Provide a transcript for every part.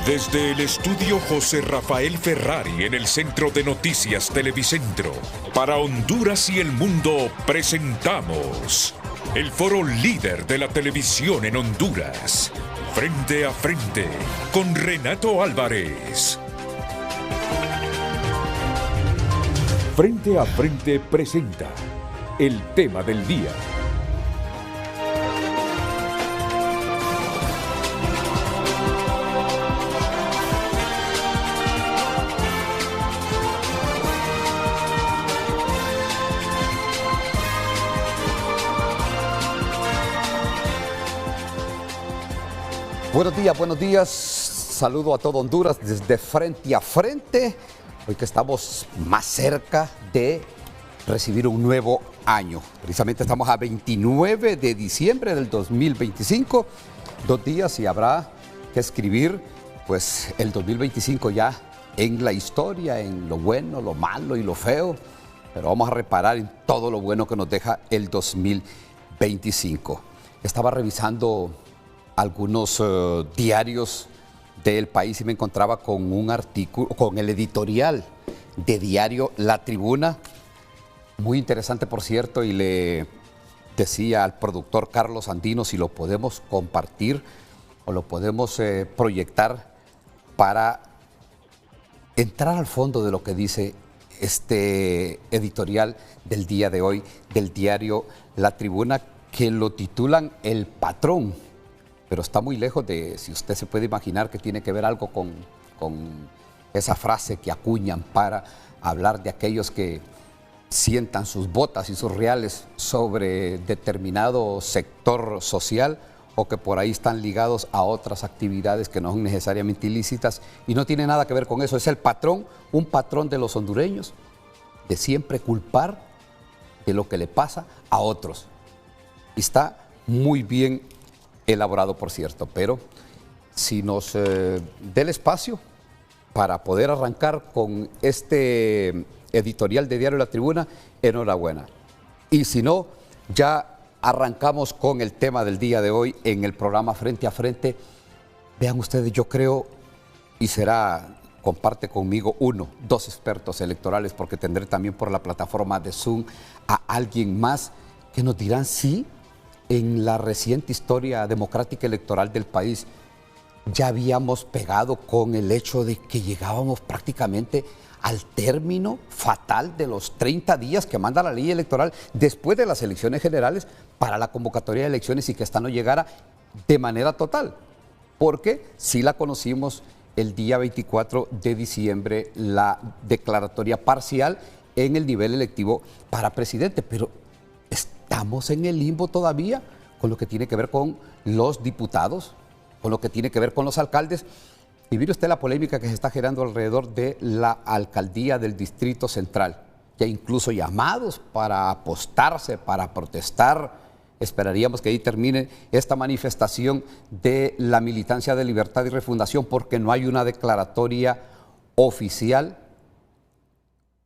Desde el estudio José Rafael Ferrari en el Centro de Noticias Televicentro, para Honduras y el mundo presentamos el foro líder de la televisión en Honduras. Frente a frente con Renato Álvarez. Frente a frente presenta el tema del día. Buenos días, saludo a todo Honduras desde Frente a Frente, hoy que estamos más cerca de recibir un nuevo año. Precisamente estamos a 29 de diciembre del 2025, 2 días y habrá que escribir pues el 2025 ya en la historia, en lo bueno, lo malo y lo feo, pero vamos a reparar en todo lo bueno que nos deja el 2025. Estaba revisando algunos diarios del país y me encontraba con un artículo, con el editorial de diario La Tribuna, muy interesante por cierto, y le decía al productor Carlos Andino si lo podemos compartir o lo podemos proyectar para entrar al fondo de lo que dice este editorial del día de hoy del diario La Tribuna, que lo titulan El Patrón. Pero está muy lejos de, si usted se puede imaginar que tiene que ver algo con esa frase que acuñan para hablar de aquellos que sientan sus botas y sus reales sobre determinado sector social o que por ahí están ligados a otras actividades que no son necesariamente ilícitas y no tiene nada que ver con eso. Es el patrón, un patrón de los hondureños, de siempre culpar de lo que le pasa a otros. Y está muy bien elaborado, por cierto, pero si nos dé el espacio para poder arrancar con este editorial de Diario La Tribuna, enhorabuena. Y si no, ya arrancamos con el tema del día de hoy en el programa Frente a Frente. Vean ustedes, yo creo, y comparte conmigo dos expertos electorales, porque tendré también por la plataforma de Zoom a alguien más que nos dirán sí. En la reciente historia democrática electoral del país ya habíamos pegado con el hecho de que llegábamos prácticamente al término fatal de los 30 días que manda la ley electoral después de las elecciones generales para la convocatoria de elecciones y que esta no llegara de manera total, porque sí la conocimos el día 24 de diciembre, la declaratoria parcial en el nivel electivo para presidente, pero estamos en el limbo todavía con lo que tiene que ver con los diputados, con lo que tiene que ver con los alcaldes. Y mire usted la polémica que se está generando alrededor de la alcaldía del Distrito Central. Ya incluso llamados para apostarse, para protestar. Esperaríamos que ahí termine esta manifestación de la militancia de Libertad y Refundación porque no hay una declaratoria oficial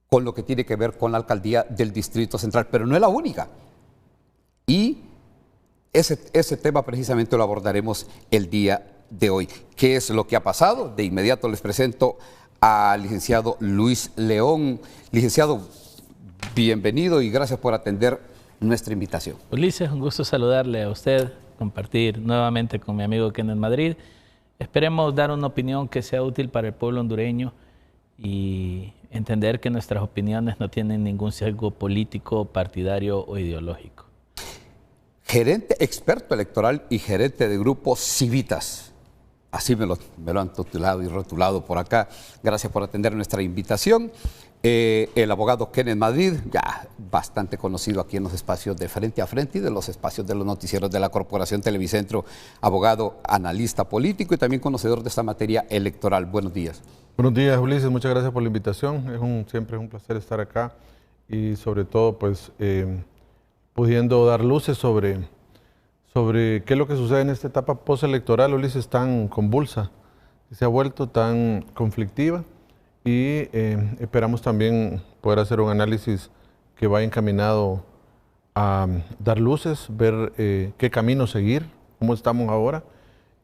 con lo que tiene que ver con la alcaldía del Distrito Central, pero no es la única. Y ese tema precisamente lo abordaremos el día de hoy. ¿Qué es lo que ha pasado? De inmediato les presento al licenciado Luis León. Licenciado, bienvenido y gracias por atender nuestra invitación. Ulises, un gusto saludarle a usted, compartir nuevamente con mi amigo Kenneth Madrid. Esperemos dar una opinión que sea útil para el pueblo hondureño y entender que nuestras opiniones no tienen ningún sesgo político, partidario o ideológico. Gerente experto electoral y gerente de grupo Civitas. Así me lo han titulado y rotulado por acá. Gracias por atender nuestra invitación. El abogado Kenneth Madrid, ya bastante conocido aquí en los espacios de Frente a Frente y de los espacios de los noticieros de la Corporación Televicentro, abogado, analista político y también conocedor de esta materia electoral. Buenos días. Buenos días, Ulises. Muchas gracias por la invitación. Siempre es un placer estar acá y sobre todo pues pudiendo dar luces sobre qué es lo que sucede en esta etapa postelectoral, Ulises, tan convulsa, que se ha vuelto tan conflictiva y esperamos también poder hacer un análisis que vaya encaminado a dar luces, ver qué camino seguir, cómo estamos ahora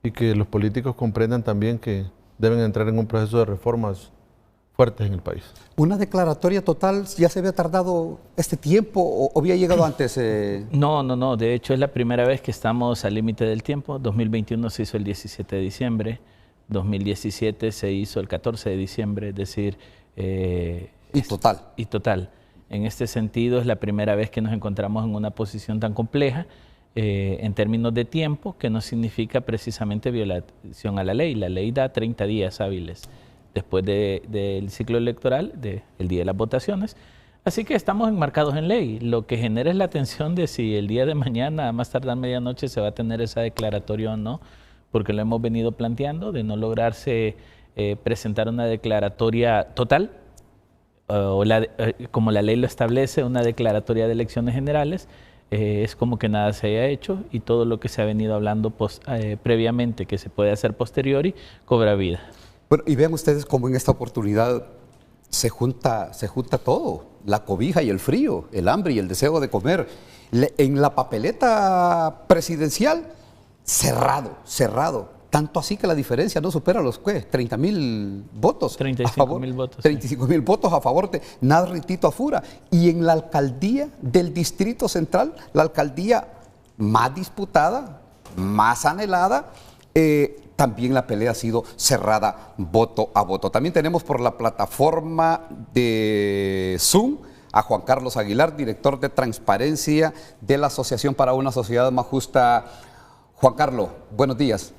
y que los políticos comprendan también que deben entrar en un proceso de reformas fuertes en el país. ¿Una declaratoria total ya se había tardado este tiempo o había llegado antes? No. De hecho, es la primera vez que estamos al límite del tiempo. 2021 se hizo el 17 de diciembre, 2017 se hizo el 14 de diciembre, es decir... y total. Y total. En este sentido, es la primera vez que nos encontramos en una posición tan compleja en términos de tiempo, que no significa precisamente violación a la ley. La ley da 30 días hábiles después del ciclo electoral, del día de las votaciones. Así que estamos enmarcados en ley. Lo que genera es la tensión de si el día de mañana, a más tardar medianoche, se va a tener esa declaratoria o no, porque lo hemos venido planteando, de no lograrse presentar una declaratoria total, como la ley lo establece, una declaratoria de elecciones generales, es como que nada se haya hecho y todo lo que se ha venido hablando previamente, que se puede hacer posteriori, cobra vida. Bueno, y vean ustedes cómo en esta oportunidad se junta todo, la cobija y el frío, el hambre y el deseo de comer. En la papeleta presidencial, cerrado. Tanto así que la diferencia no supera los 30,000 votos. 35,000 votos. 35,000 votos a favor de Narritito Afura. Y en la alcaldía del Distrito Central, la alcaldía más disputada, más anhelada, también la pelea ha sido cerrada voto a voto. También tenemos por la plataforma de Zoom a Juan Carlos Aguilar, director de transparencia de la Asociación para una Sociedad Más Justa. Juan Carlos, buenos días.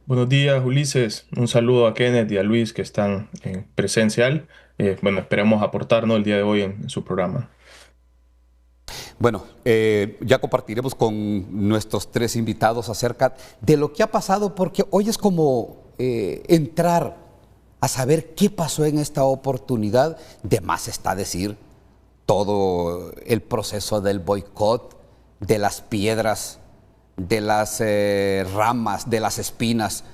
Buenos días, Ulises. Un saludo a Kenneth y a Luis que están en presencial. Esperemos aportarnos el día de hoy en su programa. Bueno, ya compartiremos con nuestros tres invitados acerca de lo que ha pasado, porque hoy es como entrar a saber qué pasó en esta oportunidad. De más está decir todo el proceso del boicot, de las piedras, de las ramas, de las espinas,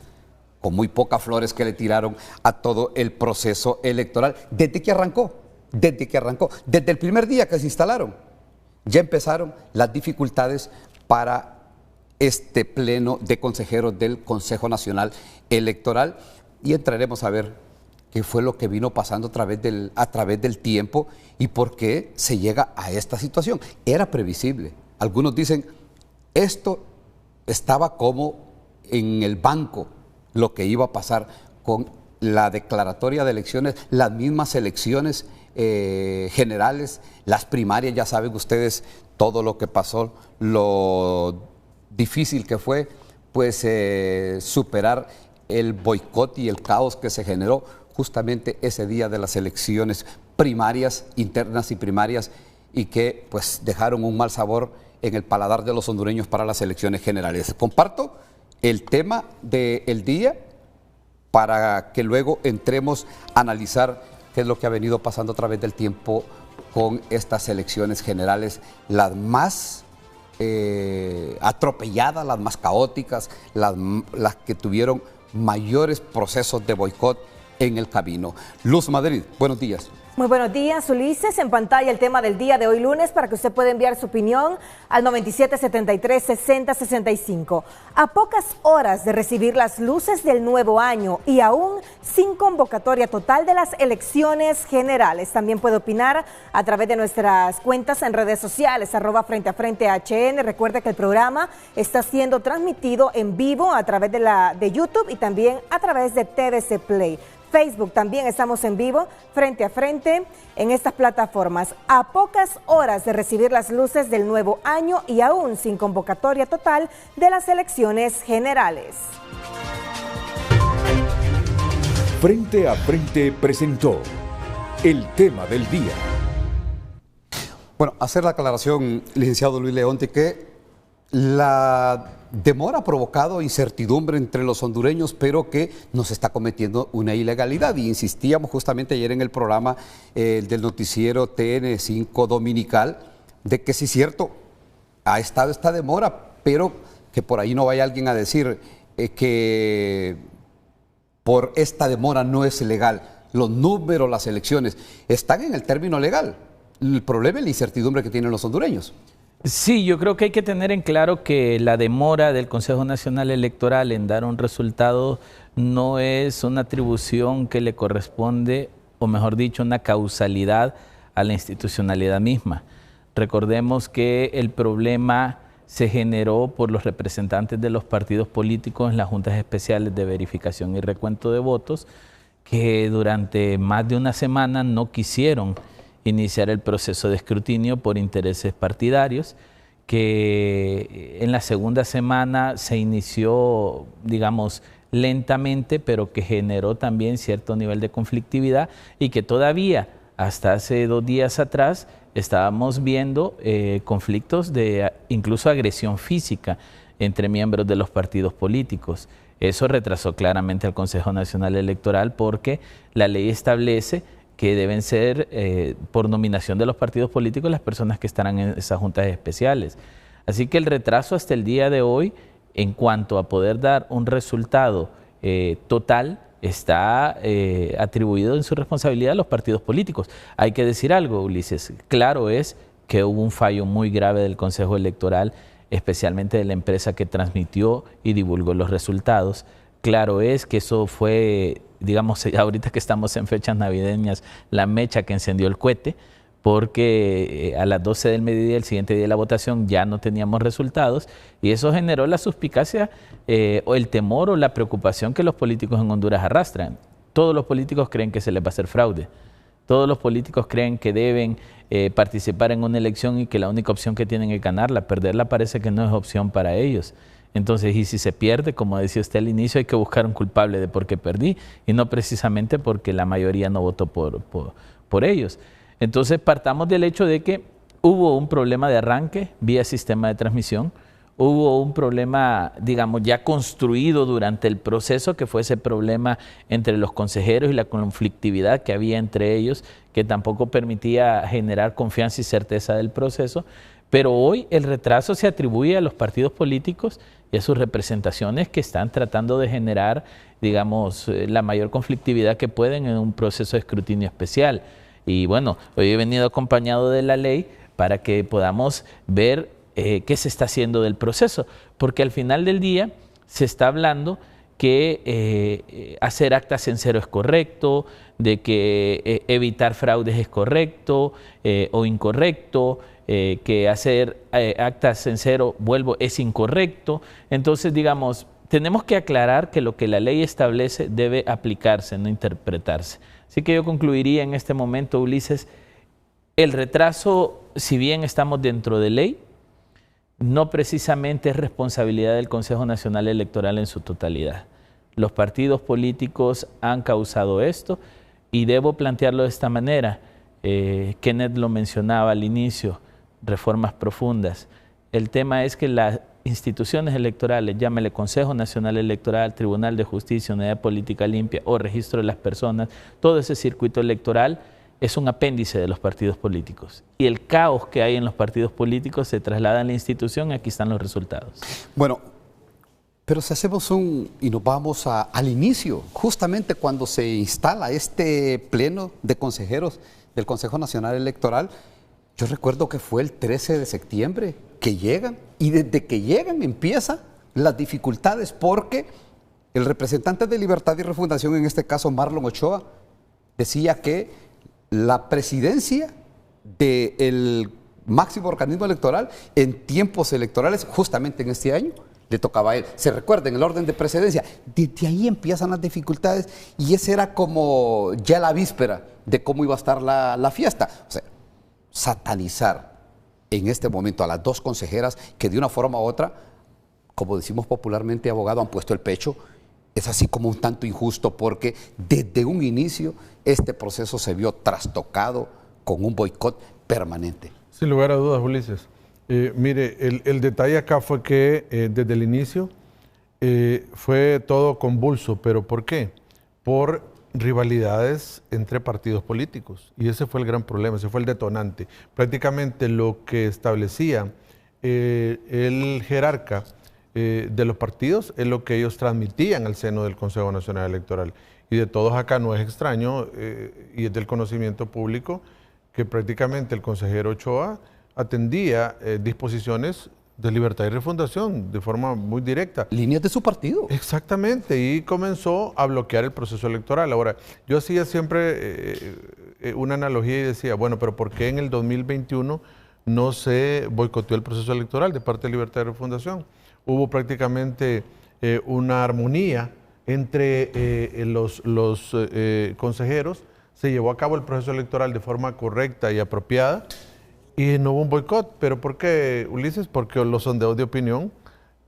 con muy pocas flores que le tiraron a todo el proceso electoral. Desde que arrancó, desde el primer día que se instalaron, ya empezaron las dificultades para este pleno de consejeros del Consejo Nacional Electoral, y entraremos a ver qué fue lo que vino pasando a través del tiempo y por qué se llega a esta situación. Era previsible. Algunos dicen, esto estaba como en el banco lo que iba a pasar con la declaratoria de elecciones, las mismas elecciones generales, las primarias. Ya saben ustedes todo lo que pasó, lo difícil que fue pues superar el boicot y el caos que se generó justamente ese día de las elecciones primarias, internas y primarias, y que pues dejaron un mal sabor en el paladar de los hondureños para las elecciones generales. Comparto el tema del día para que luego entremos a analizar qué es lo que ha venido pasando a través del tiempo con estas elecciones generales, las más atropelladas, las más caóticas, las que tuvieron mayores procesos de boicot en el camino. Luz Madrid, buenos días. Muy buenos días, Ulises. En pantalla el tema del día de hoy lunes para que usted pueda enviar su opinión al 9773-6065. A pocas horas de recibir las luces del nuevo año y aún sin convocatoria total de las elecciones generales. También puede opinar a través de nuestras cuentas en redes sociales, @FrenteAFrenteHN. Recuerde que el programa está siendo transmitido en vivo a través de YouTube y también a través de TVC Play. Facebook también estamos en vivo, frente a frente, en estas plataformas. A pocas horas de recibir las luces del nuevo año y aún sin convocatoria total de las elecciones generales. Frente a Frente presentó el tema del día. Bueno, hacer la aclaración, licenciado Luis Leonte, que la demora ha provocado incertidumbre entre los hondureños, pero que nos está cometiendo una ilegalidad. Y insistíamos justamente ayer en el programa del noticiero TN5 Dominical, de que sí es cierto, ha estado esta demora, pero que por ahí no vaya alguien a decir que por esta demora no es legal. Los números, las elecciones, están en el término legal. El problema es la incertidumbre que tienen los hondureños. Sí, yo creo que hay que tener en claro que la demora del Consejo Nacional Electoral en dar un resultado no es una atribución que le corresponde, o mejor dicho, una causalidad a la institucionalidad misma. Recordemos que el problema se generó por los representantes de los partidos políticos en las juntas especiales de verificación y recuento de votos, que durante más de una semana no quisieron iniciar el proceso de escrutinio por intereses partidarios, que en la segunda semana se inició, digamos, lentamente, pero que generó también cierto nivel de conflictividad y que todavía hasta hace 2 días atrás estábamos viendo conflictos de incluso agresión física entre miembros de los partidos políticos. Eso retrasó claramente al Consejo Nacional Electoral porque la ley establece que deben ser por nominación de los partidos políticos las personas que estarán en esas juntas especiales. Así que el retraso hasta el día de hoy en cuanto a poder dar un resultado total está atribuido en su responsabilidad a los partidos políticos. Hay que decir algo, Ulises, claro es que hubo un fallo muy grave del Consejo Electoral, especialmente de la empresa que transmitió y divulgó los resultados. Claro es que eso fue, digamos, ahorita que estamos en fechas navideñas, la mecha que encendió el cohete, porque a las 12 del mediodía, el siguiente día de la votación, ya no teníamos resultados y eso generó la suspicacia o el temor o la preocupación que los políticos en Honduras arrastran. Todos los políticos creen que se les va a hacer fraude. Todos los políticos creen que deben participar en una elección y que la única opción que tienen es ganarla. Perderla parece que no es opción para ellos. Entonces, y si se pierde, como decía usted al inicio, hay que buscar un culpable de por qué perdí y no precisamente porque la mayoría no votó por ellos. Entonces, partamos del hecho de que hubo un problema de arranque vía sistema de transmisión, hubo un problema, digamos, ya construido durante el proceso, que fue ese problema entre los consejeros y la conflictividad que había entre ellos, que tampoco permitía generar confianza y certeza del proceso. Pero hoy el retraso se atribuye a los partidos políticos y a sus representaciones que están tratando de generar, digamos, la mayor conflictividad que pueden en un proceso de escrutinio especial. Y bueno, hoy he venido acompañado de la ley para que podamos ver qué se está haciendo del proceso, porque al final del día se está hablando que hacer actas en cero es correcto, de que evitar fraudes es correcto o incorrecto, que hacer actas en cero, es incorrecto. Entonces, digamos, tenemos que aclarar que lo que la ley establece debe aplicarse, no interpretarse. Así que yo concluiría en este momento, Ulises, el retraso, si bien estamos dentro de ley, no precisamente es responsabilidad del Consejo Nacional Electoral en su totalidad. Los partidos políticos han causado esto y debo plantearlo de esta manera. Kenneth lo mencionaba al inicio, reformas profundas. El tema es que las instituciones electorales, llámele Consejo Nacional Electoral, Tribunal de Justicia, Unidad de Política Limpia o Registro de las Personas, todo ese circuito electoral es un apéndice de los partidos políticos. Y el caos que hay en los partidos políticos se traslada a la institución y aquí están los resultados. Bueno, pero si hacemos y nos vamos al inicio, justamente cuando se instala este pleno de consejeros del Consejo Nacional Electoral, yo recuerdo que fue el 13 de septiembre que llegan y desde que llegan empiezan las dificultades porque el representante de Libertad y Refundación, en este caso Marlon Ochoa, decía que la presidencia del máximo organismo electoral en tiempos electorales, justamente en este año, le tocaba a él. Se recuerda en el orden de precedencia. Desde ahí empiezan las dificultades y esa era como ya la víspera de cómo iba a estar la fiesta. O sea, satanizar en este momento a las dos consejeras que de una forma u otra, como decimos popularmente, abogado, han puesto el pecho, es así como un tanto injusto porque desde un inicio este proceso se vio trastocado con un boicot permanente. Sin lugar a dudas, Ulises. Mire, el detalle acá fue que desde el inicio fue todo convulso, pero ¿por qué? Por rivalidades entre partidos políticos y ese fue el gran problema, ese fue el detonante. Prácticamente lo que establecía el jerarca de los partidos es lo que ellos transmitían al seno del Consejo Nacional Electoral. Y de todos acá no es extraño y es del conocimiento público que prácticamente el consejero Ochoa atendía disposiciones de libertad y refundación de forma muy directa. Líneas de su partido. Exactamente, y comenzó a bloquear el proceso electoral. Ahora, yo hacía siempre una analogía y decía, bueno, pero ¿por qué en el 2021 no se boicoteó el proceso electoral de parte de Libertad y Refundación? Hubo prácticamente una armonía entre los consejeros, se llevó a cabo el proceso electoral de forma correcta y apropiada, y no hubo un boicot. ¿Pero por qué, Ulises? Porque los sondeos de opinión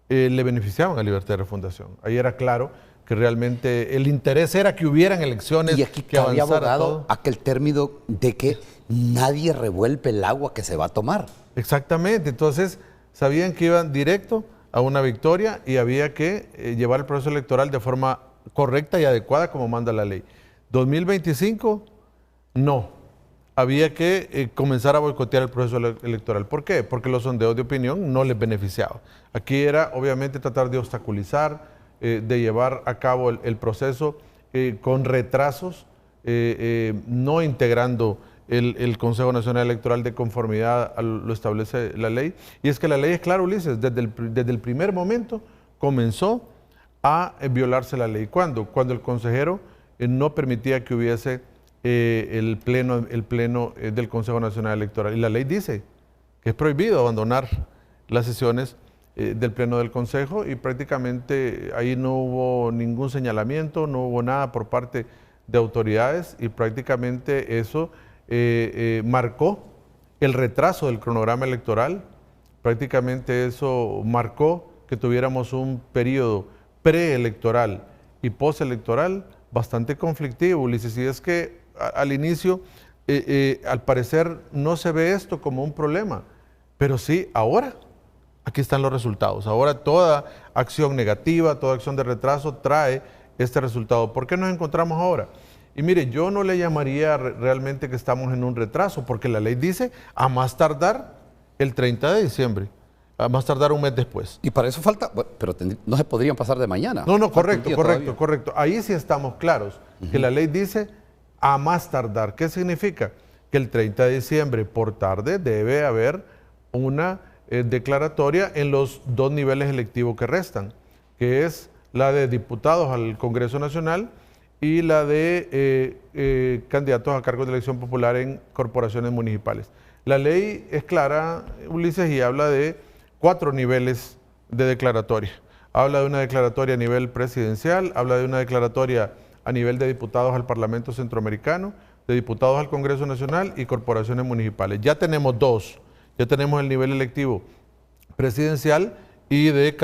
le beneficiaban a Libertad y Refundación. Ahí era claro que realmente el interés era que hubieran elecciones, y aquí que había avanzara abogado todo. aquel término de que nadie revuelve el agua que se va a tomar. Exactamente, entonces sabían que iban directo a una victoria y había que llevar el proceso electoral de forma correcta y adecuada como manda la ley. 2025, no. Había que comenzar a boicotear el proceso electoral. ¿Por qué? Porque los sondeos de opinión no les beneficiaban. Aquí era obviamente tratar de obstaculizar, de llevar a cabo el proceso con retrasos, no integrando el Consejo Nacional Electoral de conformidad a lo establece la ley. Y es que la ley es clara, Ulises, desde el primer momento comenzó a violarse la ley. ¿Cuándo? Cuando el consejero no permitía que hubiese el pleno del Consejo Nacional Electoral. Y la ley dice que es prohibido abandonar las sesiones del pleno del Consejo, y prácticamente ahí no hubo ningún señalamiento, no hubo nada por parte de autoridades, y prácticamente eso marcó el retraso del cronograma electoral. Prácticamente eso marcó que tuviéramos un periodo preelectoral y postelectoral bastante conflictivo, Ulises. Y es que al inicio, al parecer, no se ve esto como un problema, pero sí, ahora, aquí están los resultados. Ahora toda acción negativa, toda acción de retraso trae este resultado. ¿Por qué nos encontramos ahora? Y mire, yo no le llamaría realmente que estamos en un retraso, porque la ley dice a más tardar el 30 de diciembre, a más tardar un mes después. Y para eso falta, bueno, pero no se podrían pasar de mañana. No, Falta un día todavía. correcto. Ahí sí estamos claros, que la ley dice a más tardar. ¿Qué significa? Que el 30 de diciembre por tarde debe haber una declaratoria en los dos niveles electivos que restan, que es la de diputados al Congreso Nacional y la de candidatos a cargos de elección popular en corporaciones municipales. La ley es clara, Ulises, y habla de 4 niveles de declaratoria. Habla de una declaratoria a nivel presidencial, habla de una declaratoria a nivel de diputados al Parlamento Centroamericano, de diputados al Congreso Nacional y corporaciones municipales. Ya tenemos 2, ya tenemos el nivel electivo presidencial y de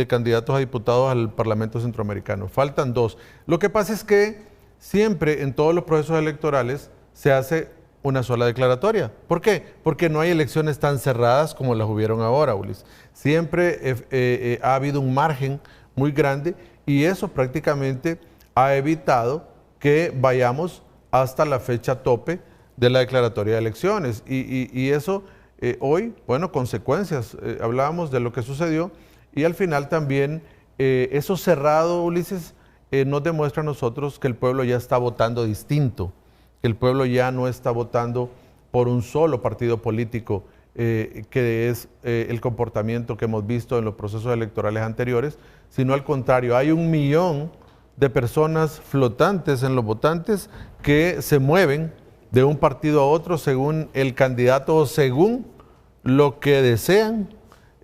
candidatos a diputados al Parlamento Centroamericano. Faltan 2. Lo que pasa es que siempre en todos los procesos electorales se hace una sola declaratoria. ¿Por qué? Porque no hay elecciones tan cerradas como las hubieron ahora, Ulises. Siempre ha habido un margen muy grande, y eso prácticamente ha evitado que vayamos hasta la fecha tope de la declaratoria de elecciones. Y eso hoy, bueno, consecuencias. Hablábamos de lo que sucedió, y al final también eso cerrado, Ulises, nos demuestra a nosotros que el pueblo ya está votando distinto, que el pueblo ya no está votando por un solo partido político, que es el comportamiento que hemos visto en los procesos electorales anteriores, sino al contrario, hay 1 millón de personas flotantes en los votantes que se mueven de un partido a otro según el candidato o según lo que desean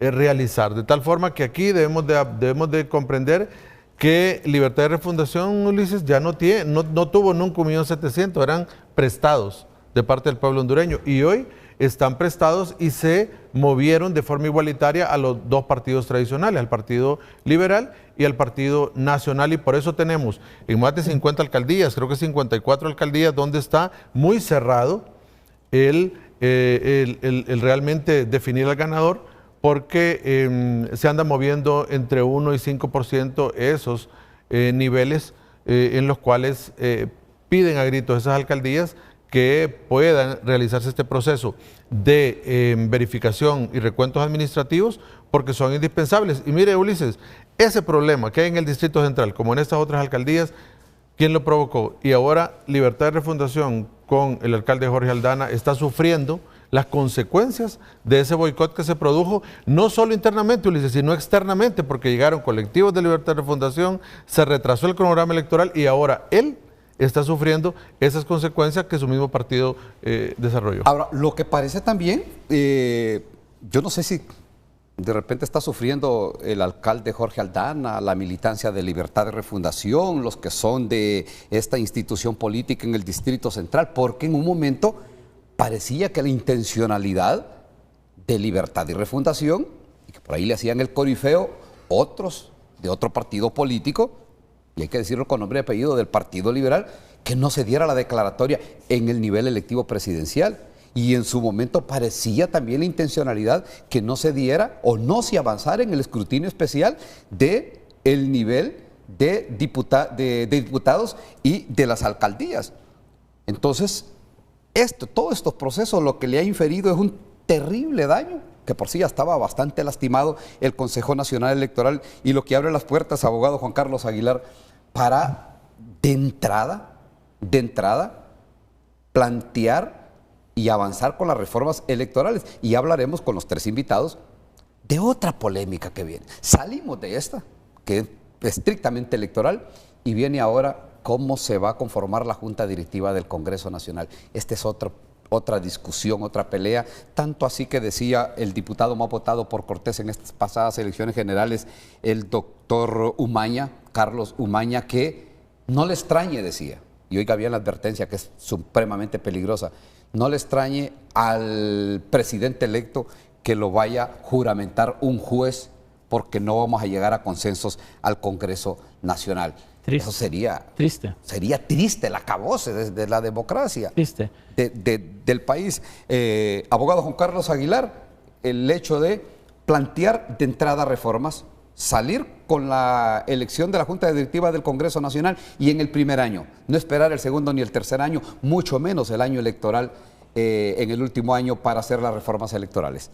realizar. De tal forma que aquí debemos de comprender que Libertad y Refundación, Ulises, ya no tuvo nunca 1.700.000, eran prestados de parte del pueblo hondureño, y hoy están prestados y se movieron de forma igualitaria a los 2 partidos tradicionales, al Partido Liberal y al Partido Nacional, y por eso tenemos en más de 50 alcaldías, creo que 54 alcaldías, donde está muy cerrado el realmente definir al ganador, porque se anda moviendo entre 1 y 5% esos niveles en los cuales piden a gritos esas alcaldías que puedan realizarse este proceso de verificación y recuentos administrativos, porque son indispensables. Y mire, Ulises, ese problema que hay en el Distrito Central, como en estas otras alcaldías, ¿quién lo provocó? Y ahora Libertad y Refundación con el alcalde Jorge Aldana está sufriendo las consecuencias de ese boicot que se produjo, no solo internamente, Ulises, sino externamente, porque llegaron colectivos de Libertad de Refundación, se retrasó el cronograma electoral y ahora él está sufriendo esas consecuencias que su mismo partido desarrolló. Ahora, lo que parece también, yo no sé si de repente está sufriendo el alcalde Jorge Aldana, la militancia de Libertad de Refundación, los que son de esta institución política en el Distrito Central, porque en un momento parecía que la intencionalidad de Libertad y Refundación, y que por ahí le hacían el corifeo otros de otro partido político, y hay que decirlo con nombre y apellido, del Partido Liberal, que no se diera la declaratoria en el nivel electivo presidencial. Y en su momento parecía también la intencionalidad que no se diera o no se avanzara en el escrutinio especial del nivel de diputados y de las alcaldías. Entonces, todos estos procesos lo que le ha inferido es un terrible daño, que por sí ya estaba bastante lastimado el Consejo Nacional Electoral, y lo que abre las puertas, abogado Juan Carlos Aguilar, para de entrada, plantear y avanzar con las reformas electorales. Y hablaremos con los tres invitados de otra polémica que viene. Salimos de esta, que es estrictamente electoral, y viene ahora cómo se va a conformar la Junta Directiva del Congreso Nacional. Esta es otra discusión, otra pelea, tanto así que decía el diputado más votado por Cortés en estas pasadas elecciones generales, el doctor Umaña, Carlos Umaña, que no le extrañe, decía, y oiga bien la advertencia que es supremamente peligrosa, no le extrañe al presidente electo que lo vaya a juramentar un juez, porque no vamos a llegar a consensos al Congreso Nacional. Triste. Eso sería triste el acabose de la democracia del país. Abogado Juan Carlos Aguilar, el hecho de plantear de entrada reformas, salir con la elección de la Junta Directiva del Congreso Nacional y en el primer año, no esperar el segundo ni el tercer año, mucho menos el año electoral en el último año para hacer las reformas electorales.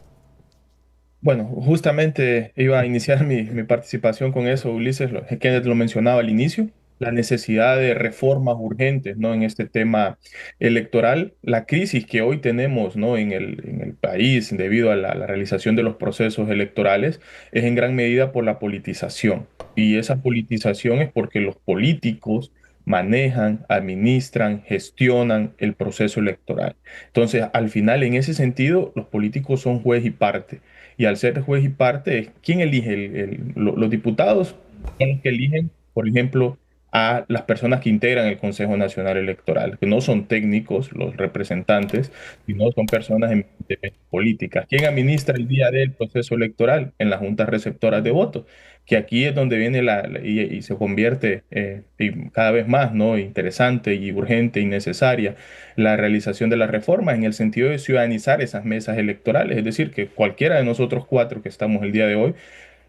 Bueno, justamente iba a iniciar mi participación con eso, Ulises, Kenneth lo mencionaba al inicio, la necesidad de reformas urgentes, ¿no? En este tema electoral, la crisis que hoy tenemos, ¿no? en el país debido a la realización de los procesos electorales es en gran medida por la politización. Y esa politización es porque los políticos manejan, administran, gestionan el proceso electoral. Entonces, al final, en ese sentido, los políticos son juez y parte. Y al ser juez y parte, ¿quién elige? Los diputados son los que eligen, por ejemplo, a las personas que integran el Consejo Nacional Electoral, que no son técnicos, los representantes, sino son personas eminentemente políticas. ¿Quién administra el día del proceso electoral? En las juntas receptoras de votos, que aquí es donde viene y se convierte y cada vez más, ¿no? Interesante y urgente y necesaria la realización de las reformas en el sentido de ciudadanizar esas mesas electorales, es decir, que cualquiera de nosotros cuatro que estamos el día de hoy,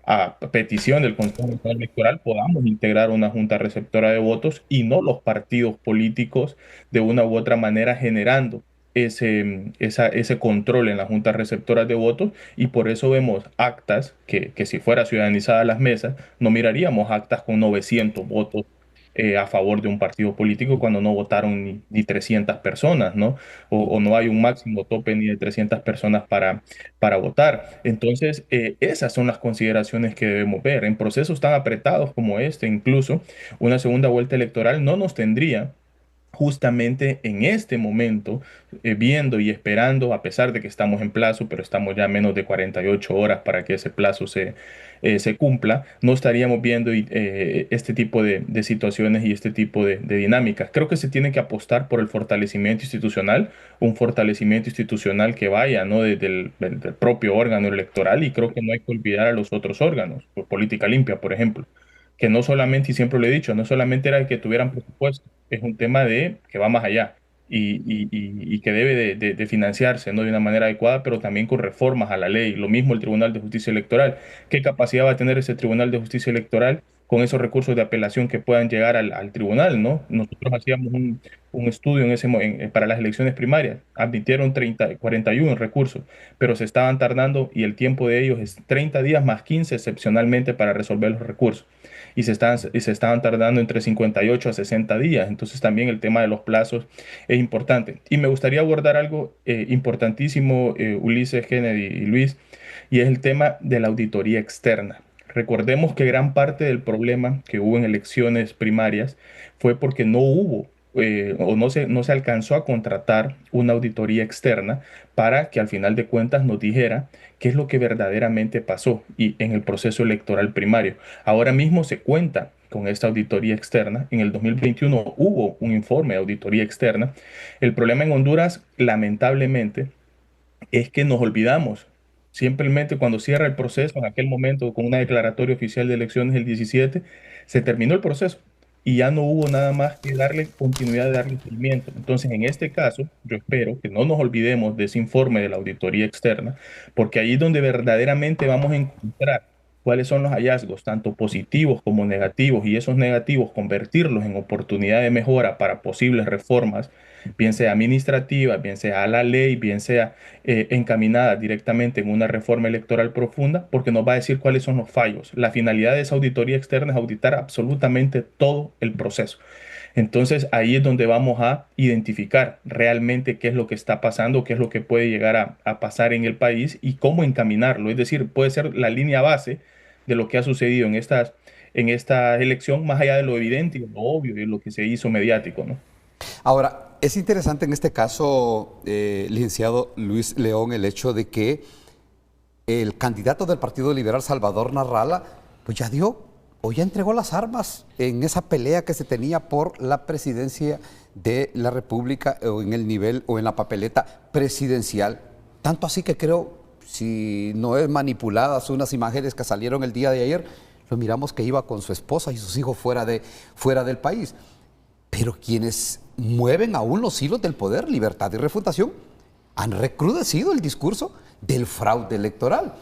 a petición del Consejo Nacional Electoral, podamos integrar una junta receptora de votos y no los partidos políticos de una u otra manera generando ese control en las juntas receptoras de votos, y por eso vemos actas que si fuera ciudadanizada las mesas, no miraríamos actas con 900 votos a favor de un partido político cuando no votaron ni 300 personas, ¿no? O no hay un máximo tope ni de 300 personas para votar. Entonces, esas son las consideraciones que debemos ver. En procesos tan apretados como este, incluso una segunda vuelta electoral no nos tendría justamente en este momento, viendo y esperando, a pesar de que estamos en plazo, pero estamos ya a menos de 48 horas para que ese plazo se cumpla, no estaríamos viendo este tipo de situaciones y este tipo de dinámicas. Creo que se tiene que apostar por el fortalecimiento institucional, un fortalecimiento institucional que vaya, ¿no? del propio órgano electoral, y creo que no hay que olvidar a los otros órganos, por política limpia, por ejemplo, que no solamente, y siempre lo he dicho, no solamente era que tuvieran presupuesto, es un tema de que va más allá y que debe de financiarse, ¿no? De una manera adecuada, pero también con reformas a la ley. Lo mismo el Tribunal de Justicia Electoral. ¿Qué capacidad va a tener ese Tribunal de Justicia Electoral con esos recursos de apelación que puedan llegar al tribunal, ¿no? Nosotros hacíamos un estudio para las elecciones primarias, admitieron 41 recursos, pero se estaban tardando y el tiempo de ellos es 30 días más 15 excepcionalmente para resolver los recursos. y se estaban tardando entre 58 a 60 días. Entonces también el tema de los plazos es importante. Y me gustaría abordar algo importantísimo, Ulises, Kennedy y Luis, y es el tema de la auditoría externa. Recordemos que gran parte del problema que hubo en elecciones primarias fue porque no hubo o no se alcanzó a contratar una auditoría externa para que al final de cuentas nos dijera qué es lo que verdaderamente pasó y en el proceso electoral primario. Ahora mismo se cuenta con esta auditoría externa. En el 2021 hubo un informe de auditoría externa. El problema en Honduras, lamentablemente, es que nos olvidamos. Simplemente cuando cierra el proceso, en aquel momento, con una declaratoria oficial de elecciones el 17, se terminó el proceso y ya no hubo nada más que darle continuidad, darle seguimiento. Entonces, en este caso, yo espero que no nos olvidemos de ese informe de la auditoría externa, porque ahí es donde verdaderamente vamos a encontrar cuáles son los hallazgos, tanto positivos como negativos, y esos negativos convertirlos en oportunidad de mejora para posibles reformas, bien sea administrativa, bien sea a la ley, bien sea encaminada directamente en una reforma electoral profunda, porque nos va a decir cuáles son los fallos. La finalidad de esa auditoría externa es auditar absolutamente todo el proceso. Entonces ahí es donde vamos a identificar realmente qué es lo que está pasando, qué es lo que puede llegar a pasar en el país y cómo encaminarlo. Es decir, puede ser la línea base de lo que ha sucedido en esta elección, más allá de lo evidente y lo obvio y lo que se hizo mediático, ¿no? Ahora, es interesante en este caso, licenciado Luis León, el hecho de que el candidato del Partido Liberal, Salvador Narrala, pues ya dio o ya entregó las armas en esa pelea que se tenía por la presidencia de la República o en el nivel o en la papeleta presidencial. Tanto así que creo, si no es manipuladas unas imágenes que salieron el día de ayer, lo miramos que iba con su esposa y sus hijos fuera del país. Pero quienes mueven aún los hilos del poder, Libertad y Refutación, han recrudecido el discurso del fraude electoral.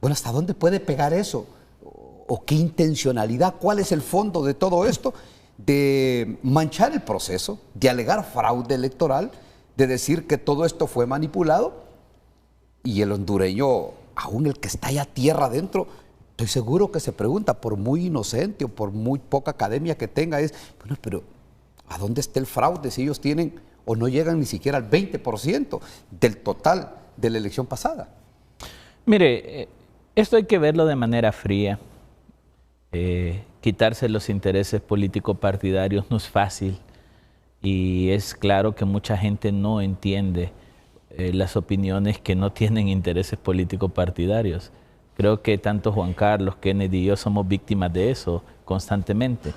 Bueno, ¿hasta dónde puede pegar eso? ¿O qué intencionalidad? ¿Cuál es el fondo de todo esto? De manchar el proceso, de alegar fraude electoral, de decir que todo esto fue manipulado. Y el hondureño, aún el que está allá tierra adentro, estoy seguro que se pregunta, por muy inocente o por muy poca academia que tenga, es, bueno, pero ¿a dónde está el fraude si ellos tienen o no llegan ni siquiera al 20% del total de la elección pasada? Mire, esto hay que verlo de manera fría. Quitarse los intereses político-partidarios no es fácil y es claro que mucha gente no entiende las opiniones que no tienen intereses político-partidarios. Creo que tanto Juan Carlos, Kennedy y yo somos víctimas de eso constantemente,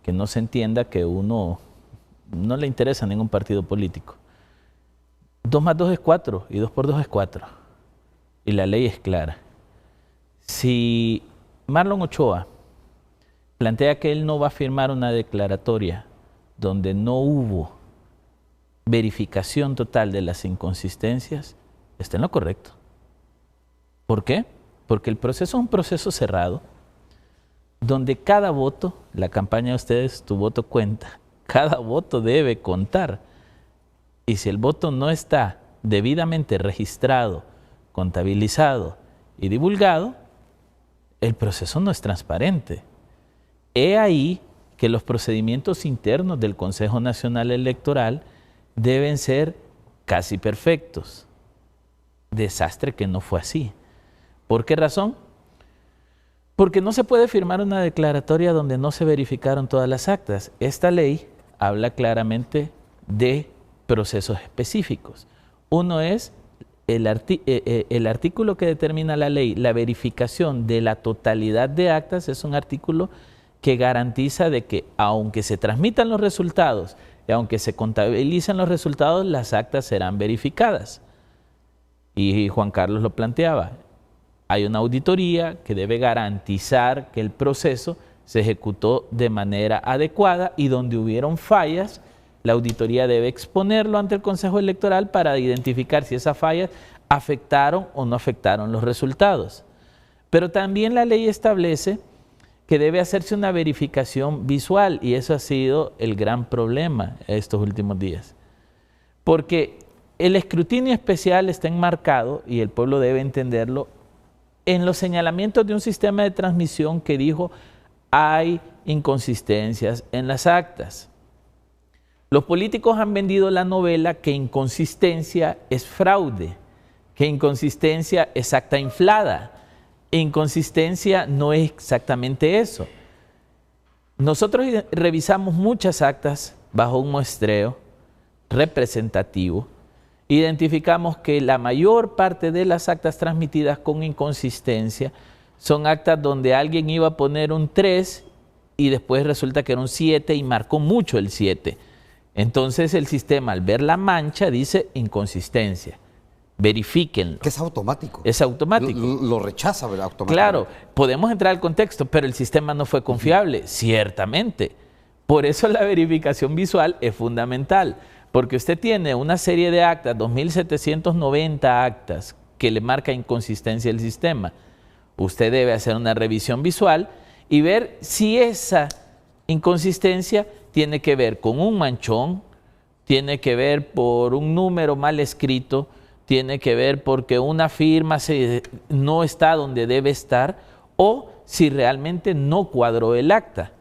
que no se entienda que uno no le interesa ningún partido político. 2 más 2 es 4 y 2 por 2 es 4 y la ley es clara. Si Marlon Ochoa plantea que él no va a firmar una declaratoria donde no hubo verificación total de las inconsistencias, está en lo correcto. ¿Por qué? Porque el proceso es un proceso cerrado, donde cada voto, la campaña de ustedes, tu voto cuenta, cada voto debe contar. Y si el voto no está debidamente registrado, contabilizado y divulgado, el proceso no es transparente. He ahí que los procedimientos internos del Consejo Nacional Electoral deben ser casi perfectos. Desastre que no fue así. ¿Por qué razón? Porque no se puede firmar una declaratoria donde no se verificaron todas las actas. Esta ley habla claramente de procesos específicos. Uno es el artículo que determina la ley, la verificación de la totalidad de actas, es un artículo que garantiza de que aunque se transmitan los resultados y aunque se contabilicen los resultados, las actas serán verificadas. Y Juan Carlos lo planteaba. Hay una auditoría que debe garantizar que el proceso se ejecutó de manera adecuada y donde hubieron fallas, la auditoría debe exponerlo ante el Consejo Electoral para identificar si esas fallas afectaron o no afectaron los resultados. Pero también la ley establece que debe hacerse una verificación visual y eso ha sido el gran problema estos últimos días. Porque el escrutinio especial está enmarcado, y el pueblo debe entenderlo, en los señalamientos de un sistema de transmisión que dijo hay inconsistencias en las actas. Los políticos han vendido la novela que inconsistencia es fraude, que inconsistencia es acta inflada. Inconsistencia no es exactamente eso. Nosotros revisamos muchas actas bajo un muestreo representativo. Identificamos que la mayor parte de las actas transmitidas con inconsistencia son actas donde alguien iba a poner un 3 y después resulta que era un 7 y marcó mucho el 7. Entonces el sistema, al ver la mancha, dice inconsistencia. Verifíquenlo. Que es automático. Es automático. Lo rechaza, ¿verdad? Automáticamente. Claro, podemos entrar al contexto, pero el sistema no fue confiable, ciertamente. Por eso la verificación visual es fundamental, porque usted tiene una serie de actas, 2.790 actas, que le marca inconsistencia el sistema. Usted debe hacer una revisión visual y ver si esa inconsistencia tiene que ver con un manchón, tiene que ver por un número mal escrito, tiene que ver porque una firma no está donde debe estar, o si realmente no cuadró el acta.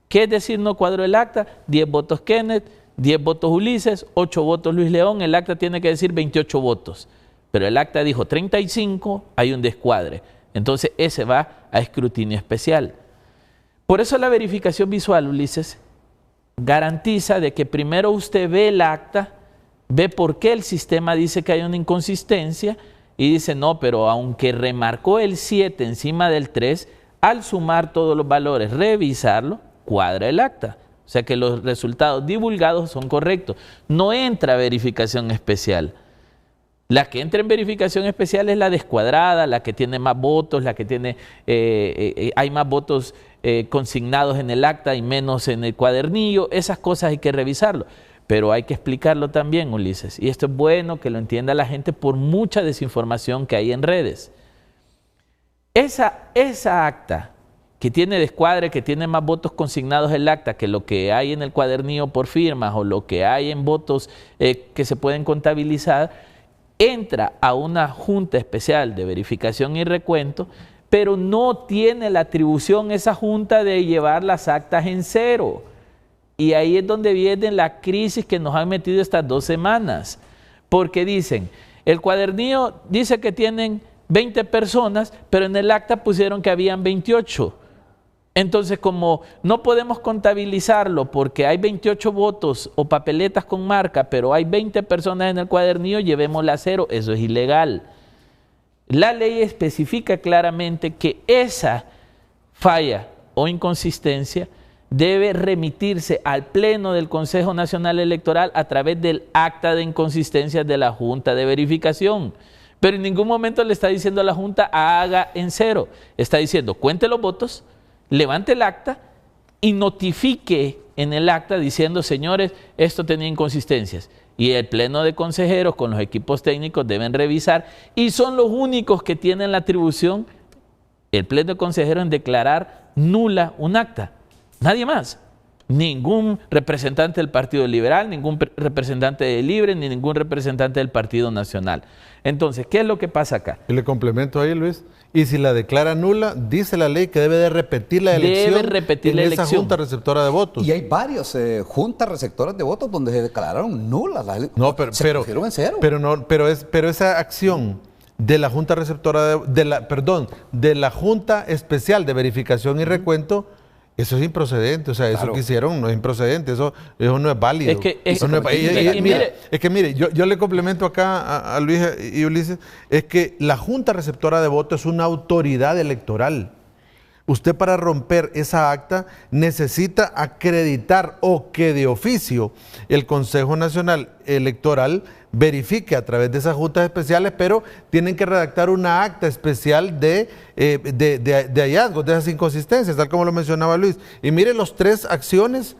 ¿Qué es decir no cuadró el acta? 10 votos Kenneth, 10 votos Ulises, 8 votos Luis León, el acta tiene que decir 28 votos. Pero el acta dijo 35, hay un descuadre. Entonces ese va a escrutinio especial. Por eso la verificación visual, Ulises, garantiza de que primero usted ve el acta, ve por qué el sistema dice que hay una inconsistencia y dice, no, pero aunque remarcó el 7 encima del 3, al sumar todos los valores, revisarlo, cuadra el acta. O sea que los resultados divulgados son correctos. No entra verificación especial. La que entra en verificación especial es la descuadrada, la que tiene más votos, la que tiene, hay más votos consignados en el acta y menos en el cuadernillo. Esas cosas hay que revisarlo. Pero hay que explicarlo también, Ulises. Y esto es bueno que lo entienda la gente por mucha desinformación que hay en redes. Esa acta que tiene descuadre, que tiene más votos consignados en el acta que lo que hay en el cuadernillo por firmas o lo que hay en votos que se pueden contabilizar, entra a una junta especial de verificación y recuento, pero no tiene la atribución esa junta de llevar las actas en cero. Y ahí es donde viene la crisis que nos han metido estas 2 semanas, porque dicen, el cuadernillo dice que tienen 20 personas, pero en el acta pusieron que habían 28. Entonces, como no podemos contabilizarlo porque hay 28 votos o papeletas con marca, pero hay 20 personas en el cuadernillo, llevémosla a cero. Eso es ilegal. La ley especifica claramente que esa falla o inconsistencia debe remitirse al Pleno del Consejo Nacional Electoral a través del acta de inconsistencias de la Junta de Verificación. Pero en ningún momento le está diciendo a la Junta haga en cero. Está diciendo cuente los votos, levante el acta y notifique en el acta diciendo, señores, esto tenía inconsistencias. Y el Pleno de Consejeros con los equipos técnicos deben revisar y son los únicos que tienen la atribución, el Pleno de Consejeros, en declarar nula un acta. Nadie más. Ningún representante del Partido Liberal, ningún representante de Libre, ni ningún representante del Partido Nacional. Entonces, ¿qué es lo que pasa acá? Y le complemento ahí, Luis. Y si la declara nula, dice la ley que debe de repetir la elección. Debe repetir la elección. Esa junta receptora de votos. Y hay varias juntas receptoras de votos donde se declararon nulas. No, pero pusieron en cero. Pero esa acción de la junta receptora de la Junta Especial de Verificación y Recuento, eso es improcedente, o sea, eso que hicieron no es improcedente, eso no es válido. Mire, yo le complemento acá a Luis y Ulises, es que la Junta Receptora de Votos es una autoridad electoral. Usted, para romper esa acta, necesita acreditar o que de oficio el Consejo Nacional Electoral verifique a través de esas juntas especiales, pero tienen que redactar una acta especial de hallazgos, de esas inconsistencias, tal como lo mencionaba Luis. Y mire los 3 acciones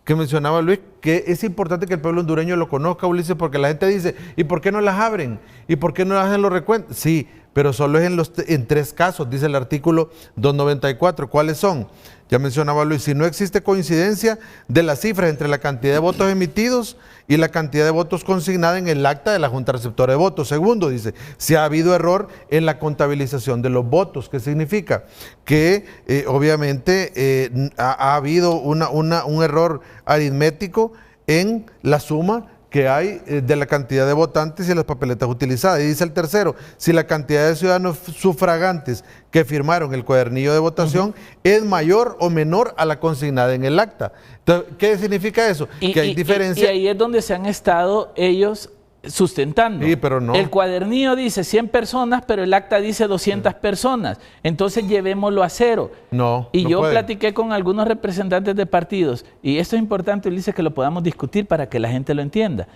que mencionaba Luis, que es importante que el pueblo hondureño lo conozca, Ulises, porque la gente dice, ¿y por qué no las abren? ¿Y por qué no hacen los recuentos? Sí, pero solo es en 3 casos, dice el artículo 294. ¿Cuáles son? Ya mencionaba Luis, si no existe coincidencia de las cifras entre la cantidad de votos emitidos y la cantidad de votos consignada en el acta de la Junta Receptora de Votos. Segundo, dice, si ha habido error en la contabilización de los votos. ¿Qué significa? Que obviamente ha habido un error aritmético en la suma que hay de la cantidad de votantes y las papeletas utilizadas. Y dice el tercero, si la cantidad de ciudadanos sufragantes que firmaron el cuadernillo de votación es mayor o menor a la consignada en el acta. Entonces, ¿qué significa eso? Que hay diferencia. Y ahí es donde se han estado ellos sustentando. Sí, pero no. El cuadernillo dice 100 personas, pero el acta dice 200 personas. Entonces llevémoslo a 0. No. Y no yo puede. platiqué con algunos representantes de partidos, y esto es importante, Ulises, que lo podamos discutir para que la gente lo entienda.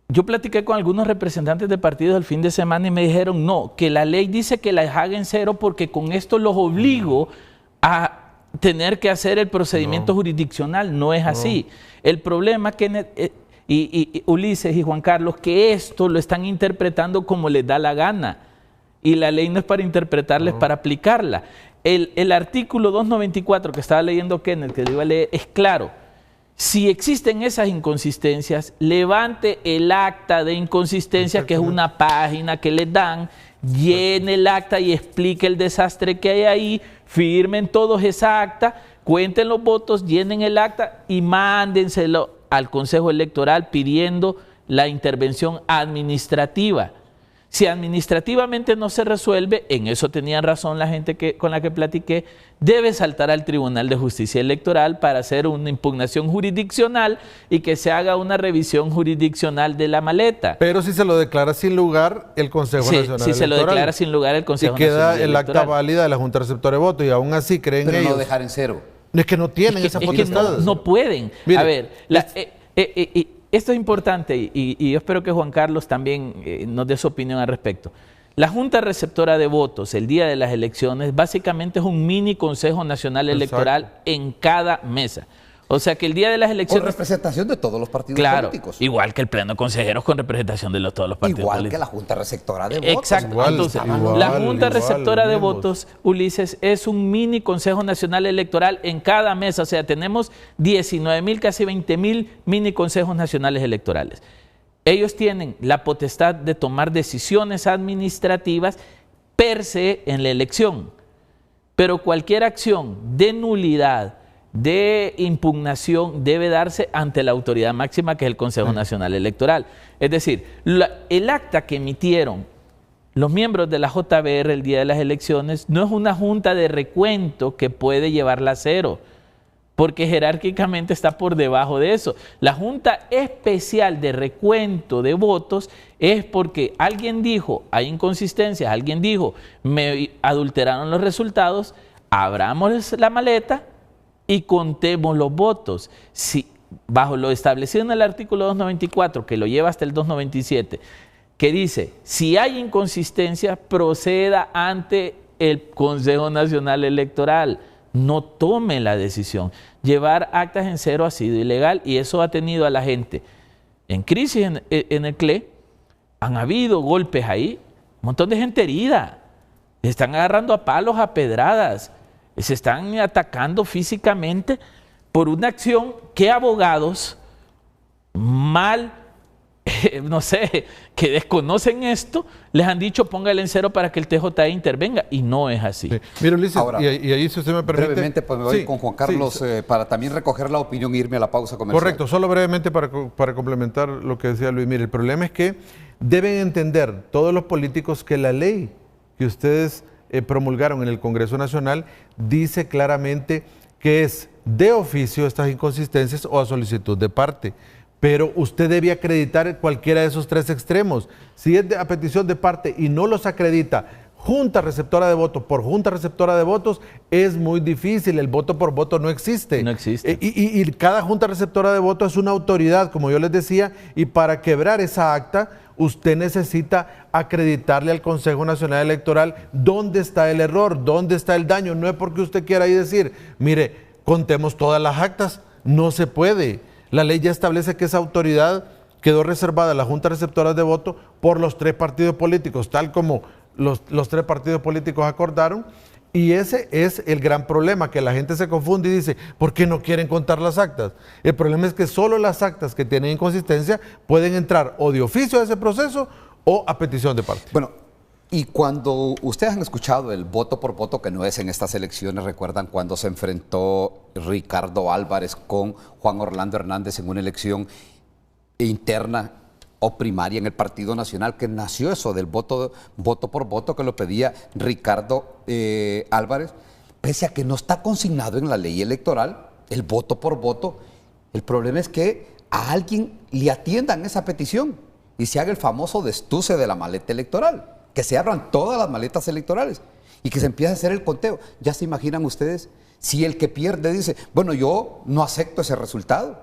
Yo platiqué con algunos representantes de partidos el fin de semana y me dijeron, no, que la ley dice que la haga en 0 porque con esto los obligo a tener que hacer el procedimiento jurisdiccional. No es así. El problema que... Y Ulises y Juan Carlos, que esto lo están interpretando como les da la gana. Y la ley no es para interpretarla, es para aplicarla. El artículo 294 que estaba leyendo Kenneth, que lo iba a leer, es claro. Si existen esas inconsistencias, levante el acta de inconsistencia, que es una página que les dan, llene el acta y explique el desastre que hay ahí, firmen todos esa acta, cuenten los votos, llenen el acta y mándenselo al Consejo Electoral pidiendo la intervención administrativa. Si administrativamente no se resuelve, en eso tenían razón la gente con la que platiqué, debe saltar al Tribunal de Justicia Electoral para hacer una impugnación jurisdiccional y que se haga una revisión jurisdiccional de la maleta. Pero si se lo declara sin lugar el Consejo Nacional Electoral. Si se lo declara sin lugar el Consejo Nacional Electoral. Y queda el Electoral. acta válida de la Junta Receptora de Votos y aún así creen ellos. Pero no dejar en 0. Es que no tienen esa potestad. No pueden. Mire, a ver, esto es importante y yo espero que Juan Carlos también nos dé su opinión al respecto. La Junta Receptora de Votos el día de las elecciones básicamente es un mini Consejo Nacional Electoral en cada mesa. O sea que el día de las elecciones... Con representación de todos los partidos políticos. Igual que el Pleno de Consejeros con representación de todos los partidos igual políticos. Igual que la Junta Receptora de Votos. Exacto. Entonces, la Junta Receptora de Votos, Ulises, es un mini Consejo Nacional Electoral en cada mesa. O sea, tenemos 19,000, casi 20,000 mini consejos nacionales electorales. Ellos tienen la potestad de tomar decisiones administrativas per se en la elección. Pero cualquier acción de nulidad, de impugnación debe darse ante la autoridad máxima, que es el Consejo Nacional Electoral. Es decir, el acta que emitieron los miembros de la JBR el día de las elecciones no es una junta de recuento que puede llevarla a 0, porque jerárquicamente está por debajo de eso. La Junta Especial de Recuento de Votos es porque alguien dijo, hay inconsistencias, alguien dijo, me adulteraron los resultados, abramos la maleta y contemos los votos. Si, bajo lo establecido en el artículo 294, que lo lleva hasta el 297, que dice, si hay inconsistencia, proceda ante el Consejo Nacional Electoral. No tome la decisión. Llevar actas en 0 ha sido ilegal y eso ha tenido a la gente en crisis en el CLE. Han habido golpes ahí, un montón de gente herida. Están agarrando a palos, a pedradas. Se están atacando físicamente por una acción que abogados mal, no sé, que desconocen esto, les han dicho póngale en 0 para que el TJE intervenga, y no es así. Sí. Mira, Ulises, ahora, y ahí si usted me permite... Brevemente, pues me voy con Juan Carlos para también recoger la opinión e irme a la pausa comercial. Correcto, solo brevemente para complementar lo que decía Luis. Mire, el problema es que deben entender todos los políticos que la ley que ustedes promulgaron en el Congreso Nacional dice claramente que es de oficio estas inconsistencias o a solicitud de parte. Pero usted debe acreditar cualquiera de esos 3 extremos. Si es a petición de parte y no los acredita Junta Receptora de Votos por Junta Receptora de Votos, es muy difícil. El voto por voto no existe. No existe. Y cada Junta Receptora de Votos es una autoridad, como yo les decía, y para quebrar esa acta, usted necesita acreditarle al Consejo Nacional Electoral dónde está el error, dónde está el daño. No es porque usted quiera ahí decir, mire, contemos todas las actas. No se puede. La ley ya establece que esa autoridad quedó reservada a la Junta Receptora de Voto por los 3 partidos políticos, tal como los tres partidos políticos acordaron. Y ese es el gran problema, que la gente se confunde y dice, ¿por qué no quieren contar las actas? El problema es que solo las actas que tienen inconsistencia pueden entrar o de oficio a ese proceso o a petición de parte. Bueno, y cuando ustedes han escuchado el voto por voto, que no es en estas elecciones, recuerdan cuando se enfrentó Ricardo Álvarez con Juan Orlando Hernández en una elección interna o primaria en el Partido Nacional, que nació eso del voto por voto que lo pedía Ricardo Álvarez, pese a que no está consignado en la ley electoral el voto por voto. El problema es que a alguien le atiendan esa petición y se haga el famoso destuce de la maleta electoral, que se abran todas las maletas electorales y que se empiece a hacer el conteo. ¿Ya se imaginan ustedes si el que pierde dice, bueno, yo no acepto ese resultado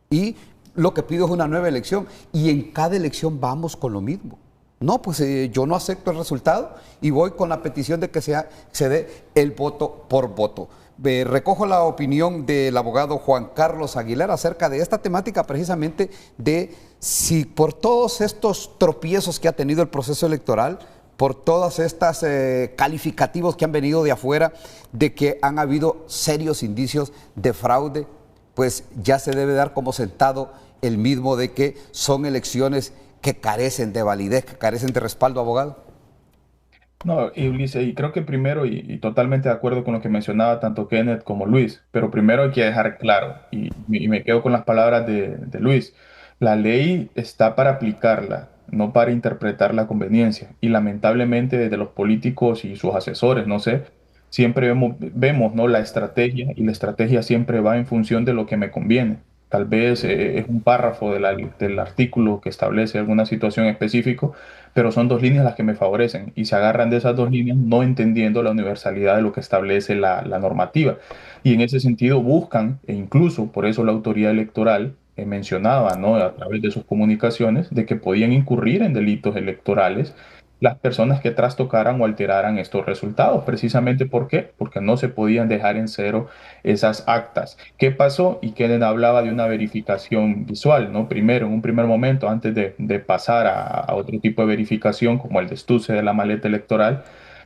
y lo que pido es una nueva elección, y en cada elección vamos con lo mismo? No, pues yo no acepto el resultado y voy con la petición de que se dé el voto por voto. Recojo la opinión del abogado Juan Carlos Aguilar acerca de esta temática, precisamente de si por todos estos tropiezos que ha tenido el proceso electoral, por todas estas calificativos que han venido de afuera, de que han habido serios indicios de fraude, pues ya se debe dar como sentado el mismo de que son elecciones que carecen de validez, que carecen de respaldo, abogado. No, y Ulises, y creo que primero, y totalmente de acuerdo con lo que mencionaba tanto Kenneth como Luis, pero primero hay que dejar claro, y me quedo con las palabras de Luis, la ley está para aplicarla, no para interpretar la conveniencia. Y lamentablemente desde los políticos y sus asesores, no sé, siempre vemos, ¿no?, la estrategia, y la estrategia siempre va en función de lo que me conviene. Tal vez es un párrafo del artículo que establece alguna situación específica, pero son dos líneas las que me favorecen y se agarran de esas dos líneas no entendiendo la universalidad de lo que establece la normativa. Y en ese sentido buscan, e incluso por eso la autoridad electoral mencionaba, ¿no?, a través de sus comunicaciones, de que podían incurrir en delitos electorales las personas que trastocaran o alteraran estos resultados. ¿Precisamente por qué? Porque no se podían dejar en cero esas actas. ¿Qué pasó? Y Kenneth hablaba de una verificación visual, ¿no? Primero, en un primer momento, antes de pasar a otro tipo de verificación, como el destuce de la maleta electoral,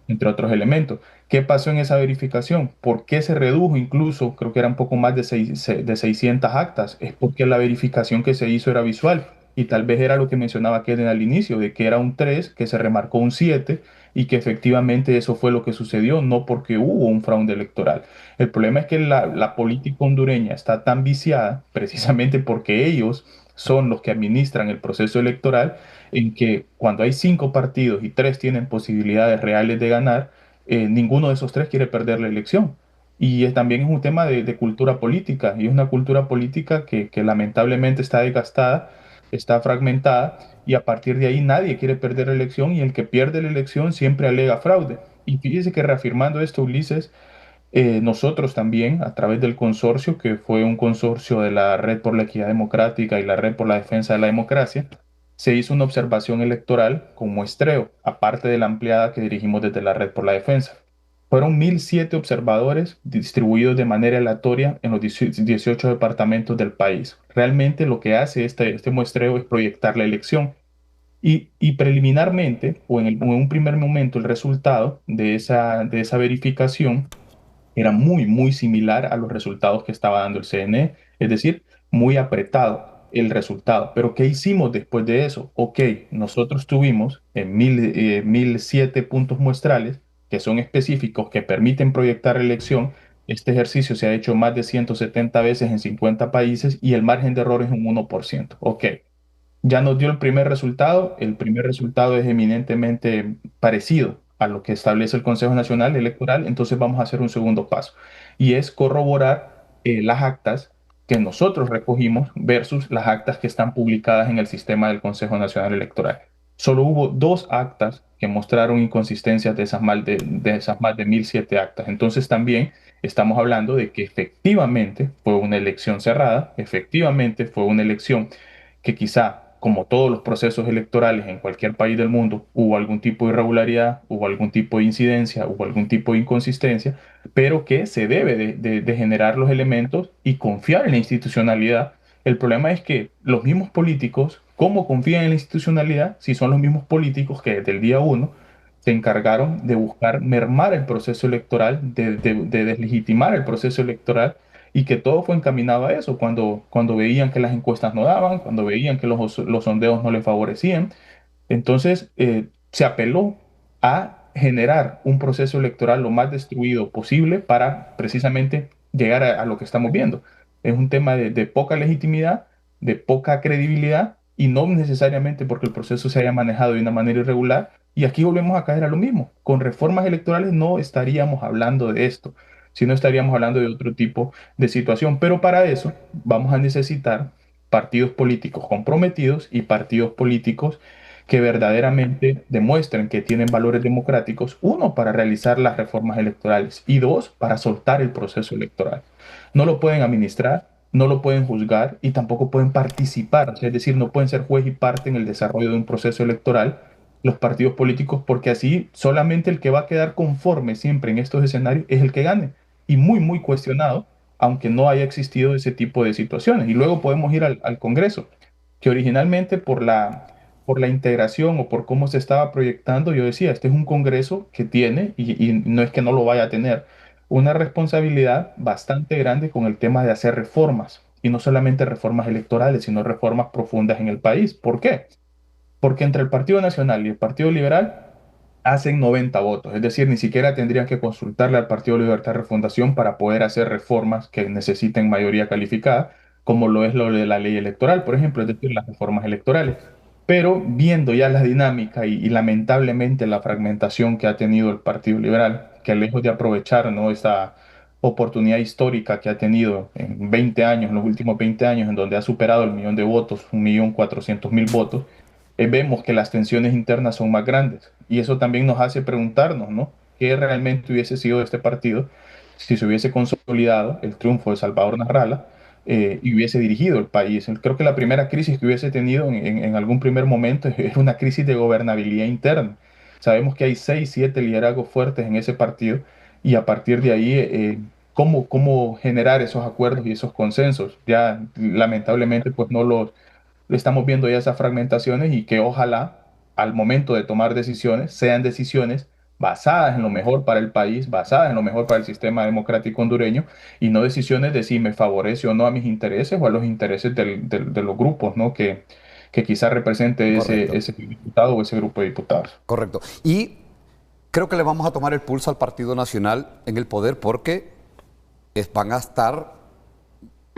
entre otros elementos. ¿Qué pasó en esa verificación? ¿Por qué se redujo incluso? Creo que eran poco más de 600 actas. Es porque la verificación que se hizo era visual. Y tal vez era lo que mencionaba Kenneth al inicio, de que era un 3, que se remarcó un 7 y que efectivamente eso fue lo que sucedió, no porque hubo un fraude electoral. El problema es que la política hondureña está tan viciada precisamente porque ellos son los que administran el proceso electoral, en que cuando hay 5 partidos y 3 tienen posibilidades reales de ganar, ninguno de esos 3 quiere perder la elección. Y también es un tema de cultura política, y es una cultura política que lamentablemente está desgastada, está fragmentada, y a partir de ahí nadie quiere perder la elección, y el que pierde la elección siempre alega fraude. Y fíjese que, reafirmando esto, Ulises, nosotros también, a través del consorcio, que fue un consorcio de la Red por la Equidad Democrática y la Red por la Defensa de la Democracia, se hizo una observación electoral con muestreo, aparte de la ampliada que dirigimos desde la Red por la Defensa. Fueron 1.007 observadores distribuidos de manera aleatoria en los 18 departamentos del país. Realmente lo que hace este muestreo es proyectar la elección. Y preliminarmente, o en un primer momento, el resultado de esa verificación era muy, muy similar a los resultados que estaba dando el CNE, es decir, muy apretado el resultado. Pero ¿qué hicimos después de eso? Ok, nosotros tuvimos 1.007 puntos muestrales que son específicos, que permiten proyectar la elección. Este ejercicio se ha hecho más de 170 veces en 50 países y el margen de error es un 1%. Ok, ya nos dio el primer resultado. El primer resultado es eminentemente parecido a lo que establece el Consejo Nacional Electoral. Entonces vamos a hacer un segundo paso, y es corroborar las actas que nosotros recogimos versus las actas que están publicadas en el sistema del Consejo Nacional Electoral. Solo hubo 2 actas que mostraron inconsistencias de esas más de 1.007 actas. Entonces también estamos hablando de que efectivamente fue una elección cerrada, efectivamente fue una elección que quizá, como todos los procesos electorales en cualquier país del mundo, hubo algún tipo de irregularidad, hubo algún tipo de incidencia, hubo algún tipo de inconsistencia, pero que se debe de generar los elementos y confiar en la institucionalidad. El problema es que los mismos políticos, ¿cómo confían en la institucionalidad si son los mismos políticos que desde el día 1 se encargaron de buscar mermar el proceso electoral, de deslegitimar el proceso electoral, y que todo fue encaminado a eso, cuando veían que las encuestas no daban, cuando veían que los sondeos no les favorecían. Entonces, se apeló a generar un proceso electoral lo más destruido posible para precisamente llegar a lo que estamos viendo. Es un tema de poca legitimidad, de poca credibilidad, y no necesariamente porque el proceso se haya manejado de una manera irregular. Y aquí volvemos a caer a lo mismo. Con reformas electorales no estaríamos hablando de esto, sino estaríamos hablando de otro tipo de situación. Pero para eso vamos a necesitar partidos políticos comprometidos y partidos políticos que verdaderamente demuestren que tienen valores democráticos, uno, para realizar las reformas electorales y dos, para soltar el proceso electoral. No lo pueden administrar, no lo pueden juzgar y tampoco pueden participar, es decir, no pueden ser juez y parte en el desarrollo de un proceso electoral los partidos políticos, porque así solamente el que va a quedar conforme siempre en estos escenarios es el que gane, y muy, muy cuestionado, aunque no haya existido ese tipo de situaciones. Y luego podemos ir al Congreso, que originalmente por la integración o por cómo se estaba proyectando, yo decía, este es un Congreso que tiene, y no es que no lo vaya a tener, una responsabilidad bastante grande con el tema de hacer reformas, y no solamente reformas electorales, sino reformas profundas en el país. ¿Por qué? Porque entre el Partido Nacional y el Partido Liberal hacen 90 votos, es decir, ni siquiera tendrían que consultarle al Partido Libertad Refundación para poder hacer reformas que necesiten mayoría calificada, como lo es lo de la ley electoral, por ejemplo, es decir, las reformas electorales. Pero viendo ya la dinámica y lamentablemente la fragmentación que ha tenido el Partido Liberal, que lejos de aprovechar, ¿no?, esa oportunidad histórica que ha tenido en 20 años, en los últimos 20 años, en donde ha superado el millón de votos, 1.400.000 votos, vemos que las tensiones internas son más grandes. Y eso también nos hace preguntarnos, ¿no?, ¿qué realmente hubiese sido de este partido si se hubiese consolidado el triunfo de Salvador Narrala y hubiese dirigido el país? Creo que la primera crisis que hubiese tenido en algún primer momento era una crisis de gobernabilidad interna. Sabemos que hay 6, 7 liderazgos fuertes en ese partido, y a partir de ahí, ¿cómo generar esos acuerdos y esos consensos? Ya lamentablemente pues no los estamos viendo, ya esas fragmentaciones, y que ojalá al momento de tomar decisiones sean decisiones basadas en lo mejor para el país, basadas en lo mejor para el sistema democrático hondureño, y no decisiones de si me favorece o no a mis intereses o a los intereses de los grupos, ¿no?, que quizás represente Correcto. ese diputado o ese grupo de diputados. Correcto. Y creo que le vamos a tomar el pulso al Partido Nacional en el poder porque van a estar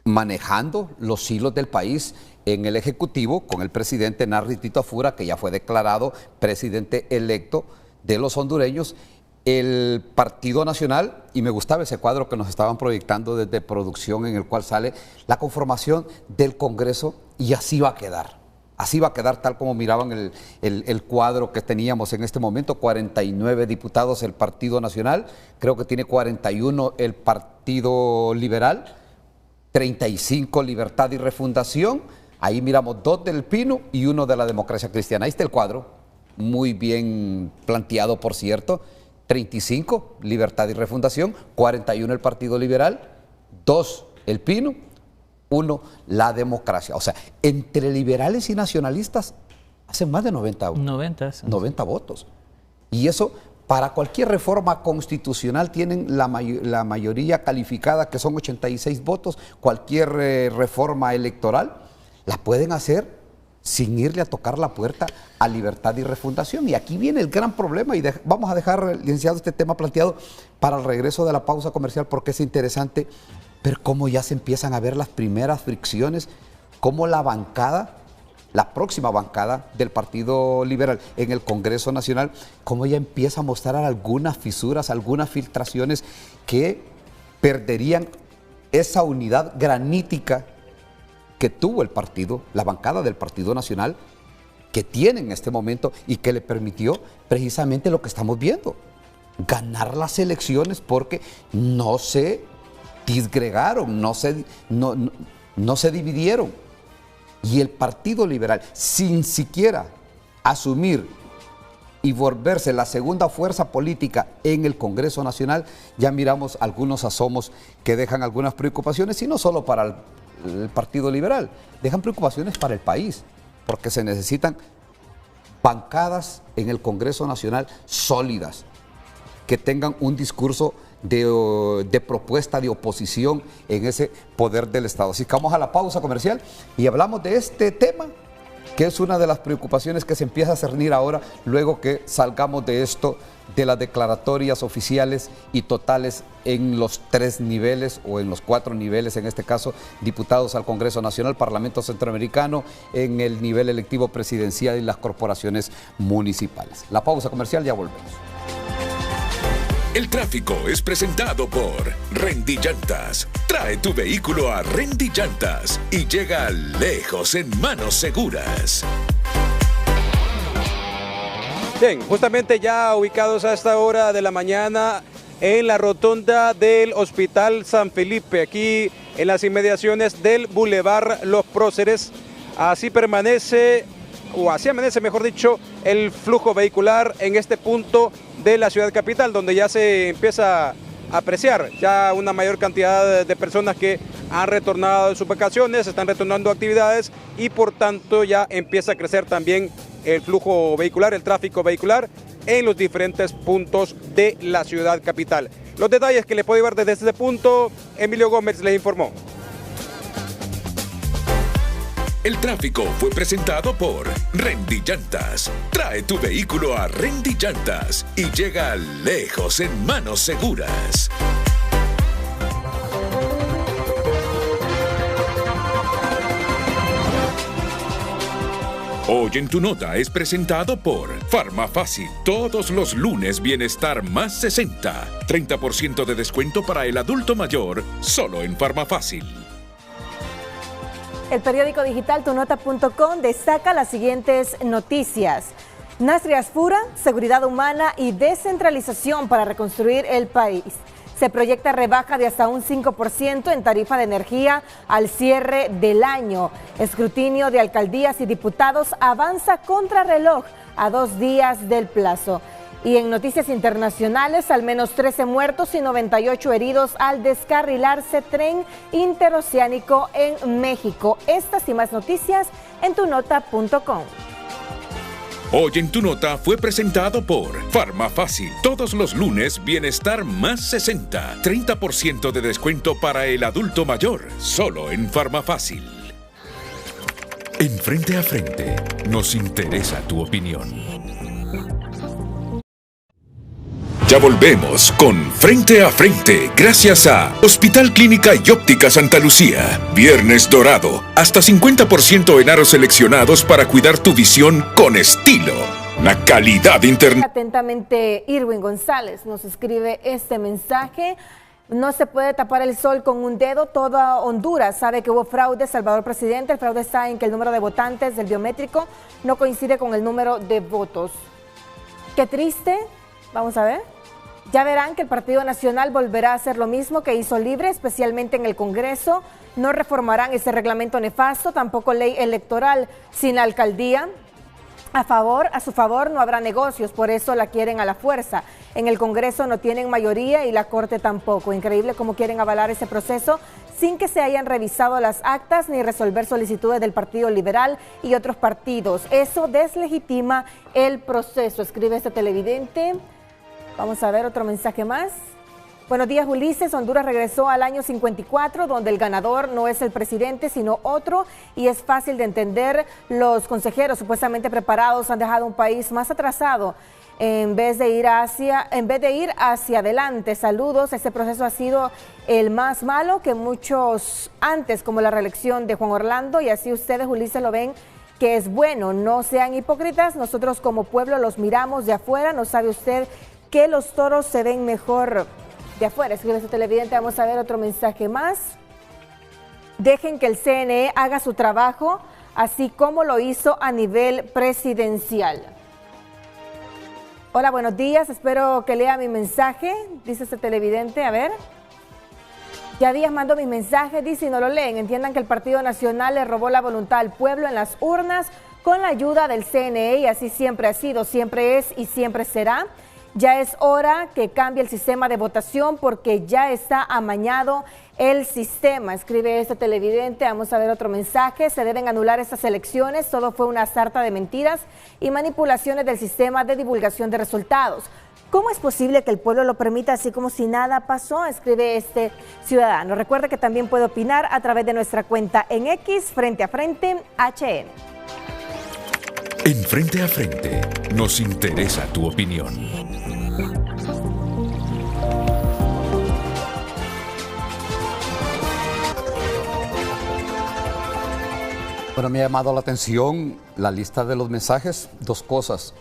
manejando los hilos del país en el Ejecutivo con el presidente Narri Tito Afura, que ya fue declarado presidente electo de los hondureños. El Partido Nacional, y me gustaba ese cuadro que nos estaban proyectando desde producción, en el cual sale la conformación del Congreso, y así va a quedar. Así va a quedar tal como miraban el cuadro que teníamos en este momento: 49 diputados el Partido Nacional, creo que tiene 41 el Partido Liberal, 35 Libertad y Refundación, ahí miramos 2 del Pino y 1 de la Democracia Cristiana. Ahí está el cuadro, muy bien planteado, por cierto: 35 Libertad y Refundación, 41 el Partido Liberal, 2 el Pino, 1 la Democracia. O sea, entre liberales y nacionalistas hacen más de 90 votos. Y eso, para cualquier reforma constitucional, tienen la mayoría calificada, que son 86 votos. Cualquier reforma electoral la pueden hacer sin irle a tocar la puerta a Libertad y Refundación. Y aquí viene el gran problema, y vamos a dejar, licenciado, este tema planteado para el regreso de la pausa comercial, porque es interesante ver cómo ya se empiezan a ver las primeras fricciones, cómo la próxima bancada del Partido Liberal en el Congreso Nacional, cómo ya empieza a mostrar algunas fisuras, algunas filtraciones que perderían esa unidad granítica que tuvo el partido, la bancada del Partido Nacional, que tiene en este momento, y que le permitió precisamente lo que estamos viendo: ganar las elecciones, porque no se disgregaron, no se dividieron. Y el Partido Liberal, sin siquiera asumir y volverse la segunda fuerza política en el Congreso Nacional, ya miramos algunos asomos que dejan algunas preocupaciones, y no solo para el Partido Liberal, dejan preocupaciones para el país, porque se necesitan bancadas en el Congreso Nacional sólidas, que tengan un discurso de propuesta de oposición en ese poder del Estado. Así que vamos a la pausa comercial y hablamos de este tema, que es una de las preocupaciones que se empieza a cernir ahora, luego que salgamos de esto, de las declaratorias oficiales y totales en los 3 niveles o en los 4 niveles, en este caso, diputados al Congreso Nacional, Parlamento Centroamericano, en el nivel electivo presidencial y las corporaciones municipales. La pausa comercial, ya volvemos. El tráfico es presentado por Rendy Llantas. Trae tu vehículo a Rendy Llantas y llega lejos en manos seguras. Bien, justamente ya ubicados a esta hora de la mañana en la rotonda del Hospital San Felipe, aquí en las inmediaciones del Boulevard Los Próceres. Así permanece, o así amanece, mejor dicho, el flujo vehicular en este punto de la ciudad capital, donde ya se empieza a apreciar ya una mayor cantidad de personas que han retornado de sus vacaciones, están retornando a actividades y por tanto ya empieza a crecer también el flujo vehicular, el tráfico vehicular en los diferentes puntos de la ciudad capital. Los detalles que les puedo llevar desde este punto, Emilio Gómez les informó. El tráfico fue presentado por Rendy Llantas. Trae tu vehículo a Rendy Llantas y llega lejos en manos seguras. Hoy en tu nota es presentado por Farmafácil. Todos los lunes Bienestar más 60. 30% de descuento para el adulto mayor, solo en Farmafácil. El periódico digital tunota.com destaca las siguientes noticias. Nasri Asfura, seguridad humana y descentralización para reconstruir el país. Se proyecta rebaja de hasta un 5% en tarifa de energía al cierre del año. Escrutinio de alcaldías y diputados avanza contrarreloj a 2 días del plazo. Y en noticias internacionales, al menos 13 muertos y 98 heridos al descarrilarse tren interoceánico en México. Estas y más noticias en tunota.com. Hoy en tu nota fue presentado por Farmafácil. Todos los lunes Bienestar más 60. 30% de descuento para el adulto mayor, solo en Farmafácil. En Frente a Frente, nos interesa tu opinión. Ya volvemos con Frente a Frente, gracias a Hospital Clínica y Óptica Santa Lucía. Viernes dorado, hasta 50% en aros seleccionados para cuidar tu visión con estilo. La calidad interna. Atentamente, Irwin González nos escribe este mensaje. No se puede tapar el sol con un dedo. Toda Honduras sabe que hubo fraude. Salvador Presidente, el fraude está en que el número de votantes del biométrico no coincide con el número de votos. Qué triste. Vamos a ver. Ya verán que el Partido Nacional volverá a hacer lo mismo que hizo Libre, especialmente en el Congreso. No reformarán ese reglamento nefasto, tampoco ley electoral sin la alcaldía. A su favor no habrá negocios, por eso la quieren a la fuerza. En el Congreso no tienen mayoría y la Corte tampoco. Increíble cómo quieren avalar ese proceso sin que se hayan revisado las actas ni resolver solicitudes del Partido Liberal y otros partidos. Eso deslegitima el proceso, escribe este televidente. Vamos a ver otro mensaje más. Buenos días, Ulises. Honduras regresó al año 54, donde el ganador no es el presidente, sino otro, y es fácil de entender. Los consejeros supuestamente preparados han dejado un país más atrasado en vez de ir hacia adelante. Saludos. Este proceso ha sido el más malo que muchos antes, como la reelección de Juan Orlando, y así ustedes, Ulises, lo ven que es bueno. No sean hipócritas. Nosotros como pueblo los miramos de afuera. ¿No sabe usted que los toros se ven mejor de afuera? Escribe este televidente. Vamos a ver otro mensaje más. Dejen que el CNE haga su trabajo, así como lo hizo a nivel presidencial. Hola, buenos días. Espero que lea mi mensaje, dice este televidente. A ver. Ya días mando mis mensajes, dice, y no lo leen. Entiendan que el Partido Nacional le robó la voluntad al pueblo en las urnas con la ayuda del CNE, y así siempre ha sido, siempre es y siempre será. Ya es hora que cambie el sistema de votación porque ya está amañado el sistema, escribe este televidente. Vamos a ver otro mensaje. Se deben anular estas elecciones, todo fue una sarta de mentiras y manipulaciones del sistema de divulgación de resultados. ¿Cómo es posible que el pueblo lo permita así como si nada pasó?, escribe este ciudadano. Recuerda que también puede opinar a través de nuestra cuenta en X, Frente a Frente, HN. En Frente a Frente nos interesa tu opinión. Bueno, me ha llamado la atención la lista de los mensajes. Dos cosas: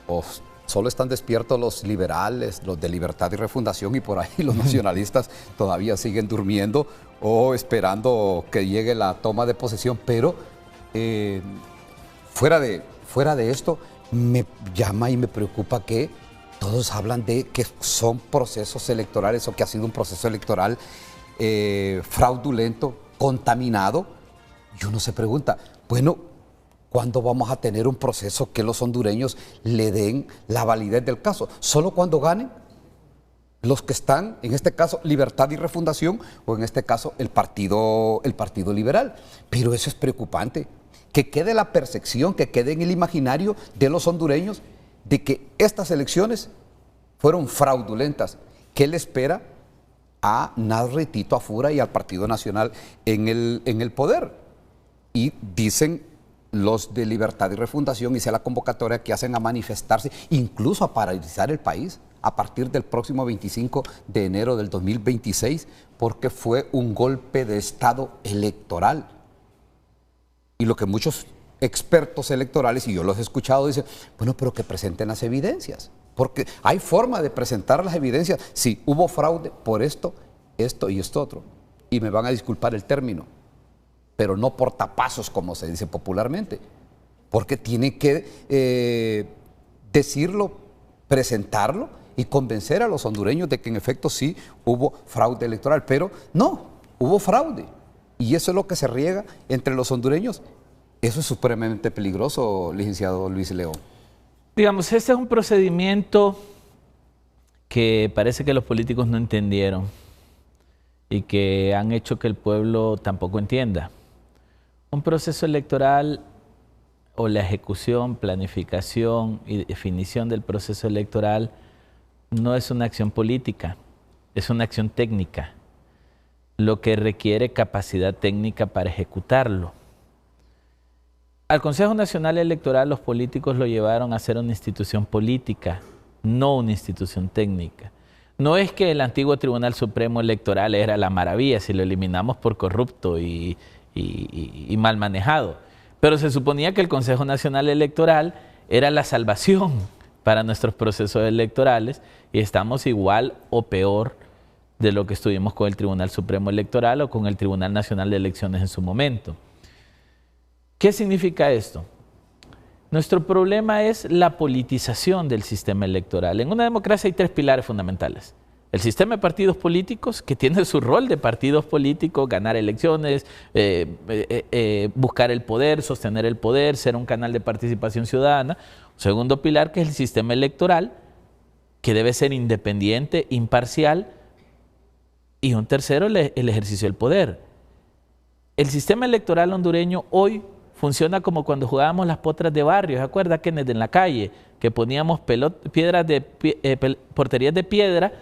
o solo están despiertos los liberales, los de Libertad y Refundación, y por ahí los nacionalistas todavía siguen durmiendo o esperando que llegue la toma de posesión. Pero fuera de esto, me llama y me preocupa que todos hablan de que son procesos electorales o que ha sido un proceso electoral fraudulento, contaminado. Y uno se pregunta, bueno, ¿cuándo vamos a tener un proceso que los hondureños le den la validez del caso? ¿Solo cuando ganen los que están, en este caso, Libertad y Refundación, o en este caso, el Partido Liberal? Pero eso es preocupante, que quede la percepción, que quede en el imaginario de los hondureños de que estas elecciones fueron fraudulentas. ¿Qué le espera a Nasri, Tito Afura y al Partido Nacional en el poder? Y dicen los de Libertad y Refundación, hice la convocatoria, que hacen a manifestarse, incluso a paralizar el país a partir del próximo 25 de enero del 2026, porque fue un golpe de Estado electoral. Y lo que muchos expertos electorales, y yo los he escuchado, dicen, bueno, pero que presenten las evidencias, porque hay forma de presentar las evidencias. Sí, hubo fraude por esto, esto y esto otro, y me van a disculpar el término, pero no por tapazos, como se dice popularmente, porque tiene que decirlo, presentarlo y convencer a los hondureños de que en efecto sí hubo fraude electoral. Pero no, hubo fraude, y eso es lo que se riega entre los hondureños. Eso es supremamente peligroso, licenciado Luis León. Digamos, este es un procedimiento que parece que los políticos no entendieron y que han hecho que el pueblo tampoco entienda. Un proceso electoral, o la ejecución, planificación y definición del proceso electoral, no es una acción política, es una acción técnica, lo que requiere capacidad técnica para ejecutarlo. Al Consejo Nacional Electoral los políticos lo llevaron a ser una institución política, no una institución técnica. No es que el antiguo Tribunal Supremo Electoral era la maravilla si lo eliminamos por corrupto y mal manejado, pero se suponía que el Consejo Nacional Electoral era la salvación para nuestros procesos electorales, y estamos igual o peor de lo que estuvimos con el Tribunal Supremo Electoral o con el Tribunal Nacional de Elecciones en su momento. ¿Qué significa esto? Nuestro problema es la politización del sistema electoral. En una democracia hay tres pilares fundamentales: el sistema de partidos políticos, que tiene su rol de partidos políticos, ganar elecciones, buscar el poder, sostener el poder, ser un canal de participación ciudadana. Segundo pilar, que es el sistema electoral, que debe ser independiente, imparcial. Y un tercero, el ejercicio del poder. El sistema electoral hondureño hoy funciona como cuando jugábamos las potras de barrio. ¿Se acuerda, Kenneth, en la calle? Que poníamos porterías de piedra,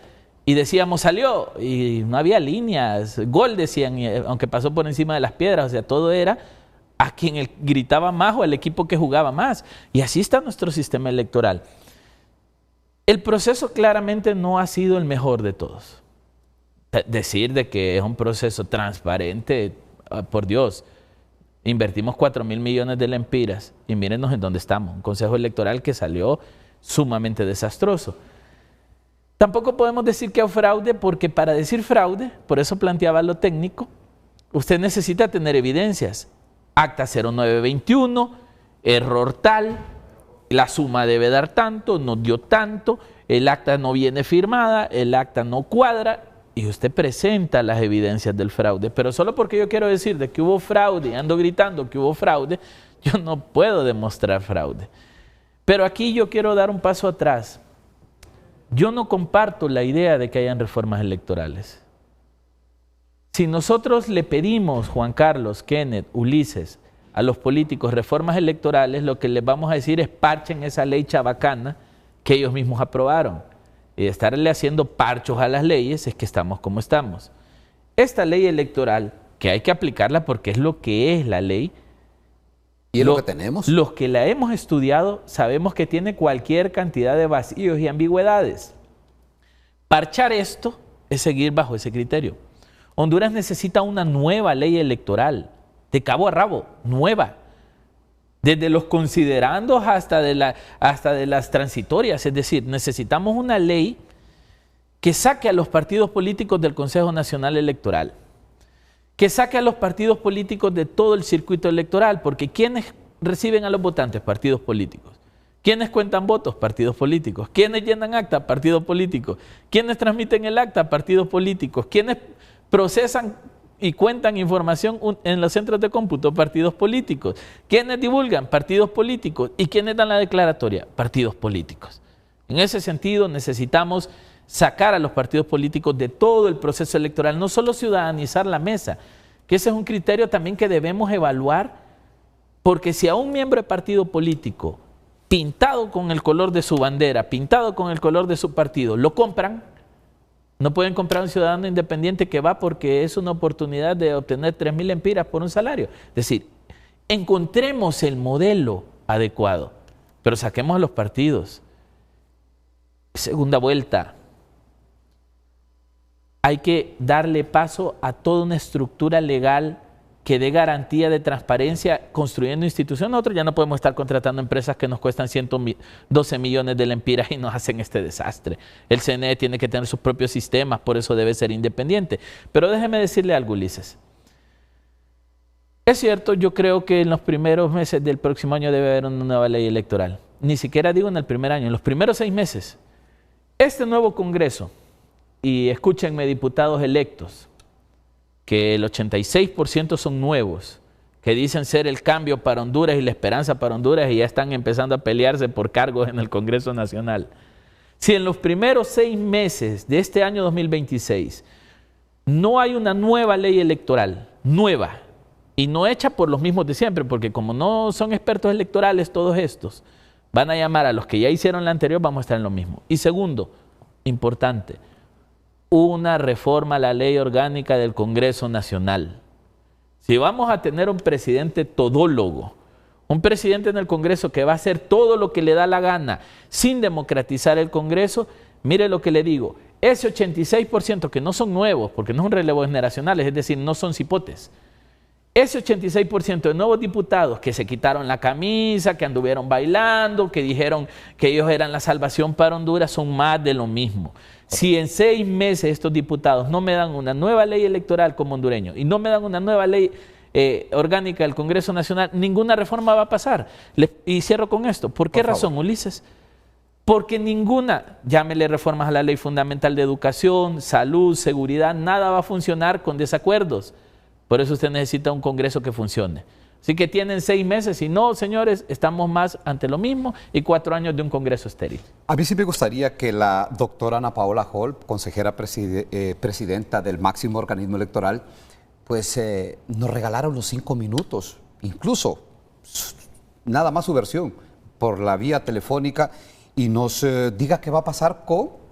y decíamos salió, y no había líneas, gol decían, aunque pasó por encima de las piedras. O sea, todo era a quien gritaba más o al equipo que jugaba más. Y así está nuestro sistema electoral. El proceso claramente no ha sido el mejor de todos. Decir de que es un proceso transparente, por Dios, invertimos 4.000 millones de lempiras y mírenos en dónde estamos. Un consejo electoral que salió sumamente desastroso. Tampoco podemos decir que hay fraude, porque para decir fraude, por eso planteaba lo técnico, usted necesita tener evidencias. Acta 0921, error tal, la suma debe dar tanto, nos dio tanto, el acta no viene firmada, el acta no cuadra, y usted presenta las evidencias del fraude. Pero solo porque yo quiero decir de que hubo fraude y ando gritando que hubo fraude, yo no puedo demostrar fraude. Pero aquí yo quiero dar un paso atrás. yo no comparto la idea de que hayan reformas electorales. Si nosotros le pedimos, Juan Carlos, Kenneth, Ulises, a los políticos reformas electorales, lo que les vamos a decir es parchen esa ley chabacana que ellos mismos aprobaron. Y de estarle haciendo parchos a las leyes es que estamos como estamos. Esta ley electoral, que hay que aplicarla porque es lo que es la ley, ¿y es lo que tenemos? Los que la hemos estudiado sabemos que tiene cualquier cantidad de vacíos y ambigüedades. Parchar esto es seguir bajo ese criterio. Honduras necesita una nueva ley electoral, de cabo a rabo, nueva. Desde los considerandos hasta de las transitorias. Es decir, necesitamos una ley que saque a los partidos políticos del Consejo Nacional Electoral, que saque a los partidos políticos de todo el circuito electoral, porque ¿quiénes reciben a los votantes? Partidos políticos. ¿Quiénes cuentan votos? Partidos políticos. ¿Quiénes llenan acta? Partidos políticos. ¿Quiénes transmiten el acta? Partidos políticos. ¿Quiénes procesan y cuentan información en los centros de cómputo? Partidos políticos. ¿Quiénes divulgan? Partidos políticos. ¿Y quiénes dan la declaratoria? Partidos políticos. En ese sentido necesitamos sacar a los partidos políticos de todo el proceso electoral, no solo ciudadanizar la mesa, que ese es un criterio también que debemos evaluar, porque si a un miembro de partido político, pintado con el color de su bandera, pintado con el color de su partido, lo compran, no pueden comprar a un ciudadano independiente que va porque es una oportunidad de obtener 3,000 lempiras por un salario. Es decir, encontremos el modelo adecuado, pero saquemos a los partidos. Segunda vuelta. Hay que darle paso a toda una estructura legal que dé garantía de transparencia construyendo instituciones. Nosotros ya no podemos estar contratando empresas que nos cuestan 112 millones de lempiras y nos hacen este desastre. El CNE tiene que tener sus propios sistemas, por eso debe ser independiente. Pero déjeme decirle algo, Ulises. Es cierto, yo creo que en los primeros meses del próximo año debe haber una nueva ley electoral. Ni siquiera digo en el primer año, en los primeros 6 meses. Este nuevo Congreso, y escúchenme diputados electos, que el 86% son nuevos, que dicen ser el cambio para Honduras y la esperanza para Honduras y ya están empezando a pelearse por cargos en el Congreso Nacional. Si en los primeros 6 meses de este año 2026 no hay una nueva ley electoral, nueva, y no hecha por los mismos de siempre, porque como no son expertos electorales todos estos, van a llamar a los que ya hicieron la anterior, vamos a estar en lo mismo. Y segundo, importante, una reforma a la ley orgánica del Congreso Nacional. Si vamos a tener un presidente todólogo, un presidente en el Congreso que va a hacer todo lo que le da la gana sin democratizar el Congreso, mire lo que le digo, ese 86% que no son nuevos, porque no son relevos generacionales, es decir, no son cipotes, ese 86% de nuevos diputados que se quitaron la camisa, que anduvieron bailando, que dijeron que ellos eran la salvación para Honduras, son más de lo mismo. Si en 6 meses estos diputados no me dan una nueva ley electoral como hondureño y no me dan una nueva ley orgánica del Congreso Nacional, ninguna reforma va a pasar. Y cierro con esto. ¿Por qué razón, Ulises? Porque ninguna, llámele reformas a la ley fundamental de educación, salud, seguridad, nada va a funcionar con desacuerdos. Por eso usted necesita un Congreso que funcione. Así que tienen 6 meses, y no, señores, estamos más ante lo mismo y 4 años de un Congreso estéril. A mí sí me gustaría que la doctora Ana Paola Hall, consejera presidenta del máximo organismo electoral, pues nos regalara unos 5 minutos, incluso nada más su versión, por la vía telefónica, y nos diga qué va a pasar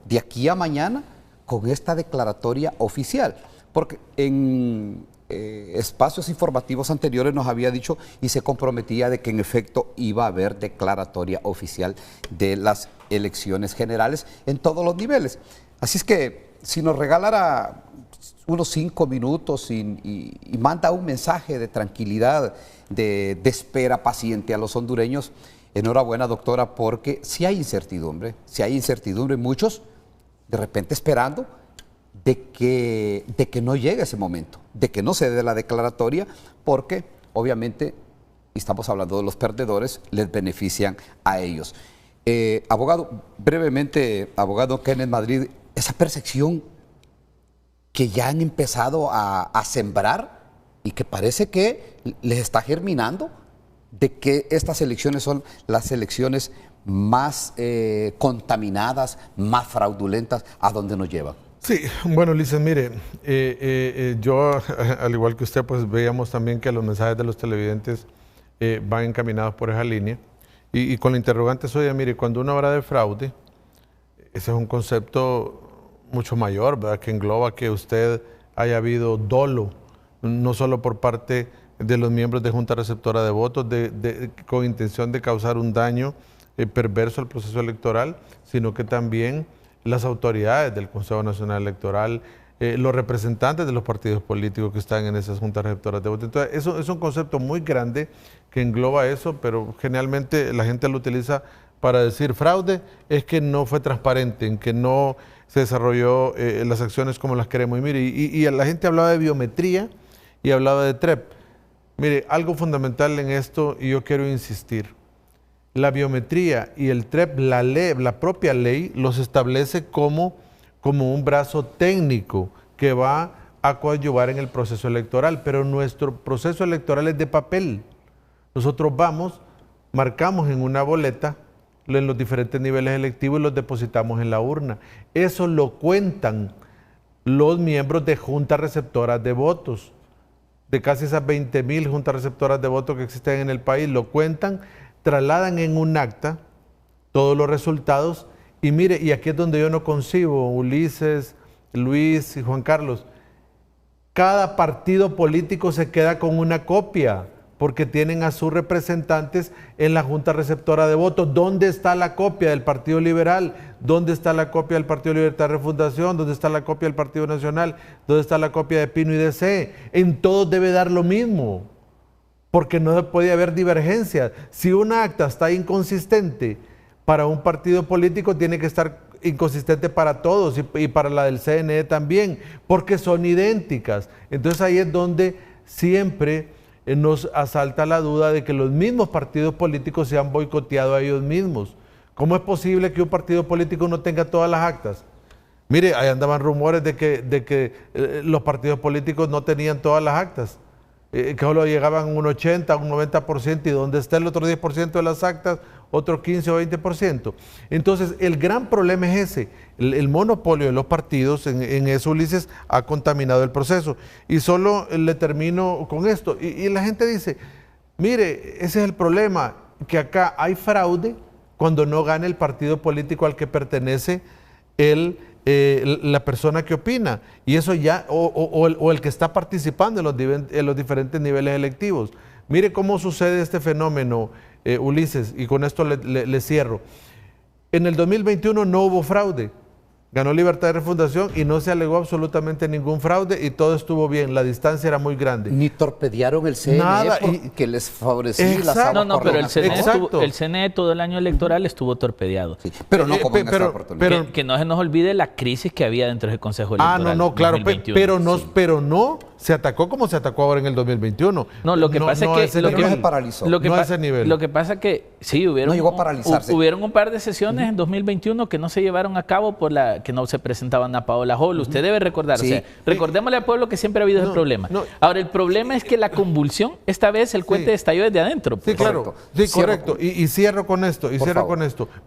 de aquí a mañana con esta declaratoria oficial. Porque en espacios informativos anteriores nos había dicho y se comprometía de que en efecto iba a haber declaratoria oficial de las elecciones generales en todos los niveles. Así es que si nos regalara unos 5 minutos y manda un mensaje de tranquilidad, de espera paciente a los hondureños, enhorabuena, doctora, porque si hay incertidumbre, muchos de repente esperando de que no llegue ese momento, de que no se dé la declaratoria, porque obviamente, estamos hablando de los perdedores, les benefician a ellos. Abogado, brevemente, abogado Kenneth Madrid, esa percepción que ya han empezado a sembrar y que parece que les está germinando de que estas elecciones son las elecciones más contaminadas, más fraudulentas, ¿a dónde nos llevan? Sí, bueno, Ulises, mire, yo, al igual que usted, pues veíamos también que los mensajes de los televidentes van encaminados por esa línea. Y con la interrogante soy, mire, cuando uno habla de fraude, ese es un concepto mucho mayor, ¿verdad? Que engloba que usted haya habido dolo, no solo por parte de los miembros de Junta Receptora de Votos, con intención de causar un daño perverso al proceso electoral, sino que también las autoridades del Consejo Nacional Electoral, los representantes de los partidos políticos que están en esas juntas receptoras de votos. Entonces, eso es un concepto muy grande que engloba eso, pero generalmente la gente lo utiliza para decir fraude, es que no fue transparente, en que no se desarrolló las acciones como las queremos. Y mire, y la gente hablaba de biometría y hablaba de TREP. Mire, algo fundamental en esto, y yo quiero insistir, la biometría y el TREP, la propia ley los establece como un brazo técnico que va a coadyuvar en el proceso electoral, pero nuestro proceso electoral es de papel. Nosotros vamos, marcamos en una boleta en los diferentes niveles electivos y los depositamos en la urna. Eso lo cuentan los miembros de juntas receptoras de votos. De casi esas 20,000 juntas receptoras de votos que existen en el país, lo cuentan, trasladan en un acta todos los resultados. Y mire, y aquí es donde yo no concibo, Ulises, Luis y Juan Carlos, cada partido político se queda con una copia, porque tienen a sus representantes en la Junta Receptora de Votos. ¿Dónde está la copia del Partido Liberal? ¿Dónde está la copia del Partido Libertad de Refundación? ¿Dónde está la copia del Partido Nacional? ¿Dónde está la copia de Pino y DC? En todos debe dar lo mismo, porque no puede haber divergencias. Si una acta está inconsistente para un partido político, tiene que estar inconsistente para todos y para la del CNE también, porque son idénticas. Entonces ahí es donde siempre nos asalta la duda de que los mismos partidos políticos se han boicoteado a ellos mismos. ¿Cómo es posible que un partido político no tenga todas las actas? Mire, ahí andaban rumores de que los partidos políticos no tenían todas las actas, que solo llegaban a un 80, un 90%, y donde está el otro 10% de las actas, otro 15 o 20%. Entonces, el gran problema es ese, el monopolio de los partidos en eso, Ulises, ha contaminado el proceso. Y solo le termino con esto, y la gente dice, mire, ese es el problema, que acá hay fraude cuando no gana el partido político al que pertenece la persona que opina, y eso ya, o el que está participando en los diferentes niveles electivos. Mire cómo sucede este fenómeno, Ulises, y con esto le cierro. En el 2021 no hubo fraude, ganó Libertad de Refundación y no se alegó absolutamente ningún fraude y todo estuvo bien, la distancia era muy grande. Ni torpedearon el CNE porque les favorecía las aguas. No, pero el CNE todo el año electoral estuvo torpedeado. Sí, pero no como en esta oportunidad. Que no se nos olvide la crisis que había dentro del Consejo Electoral. Claro, pero no se atacó como se atacó ahora en el 2021. No, lo que pasa es que no se paralizó. Lo que pasa es que sí, no llegó a paralizarse. Hubieron un par de sesiones en 2021 que no se llevaron a cabo por que no se presentaban a Paola Hall. Usted debe recordar, sí. O sea, recordémosle al pueblo que siempre ha habido ese problema. Ahora, el problema es que la convulsión, esta vez el cohete estalló desde adentro. Sí, claro. Sí, correcto. Y cierro con esto,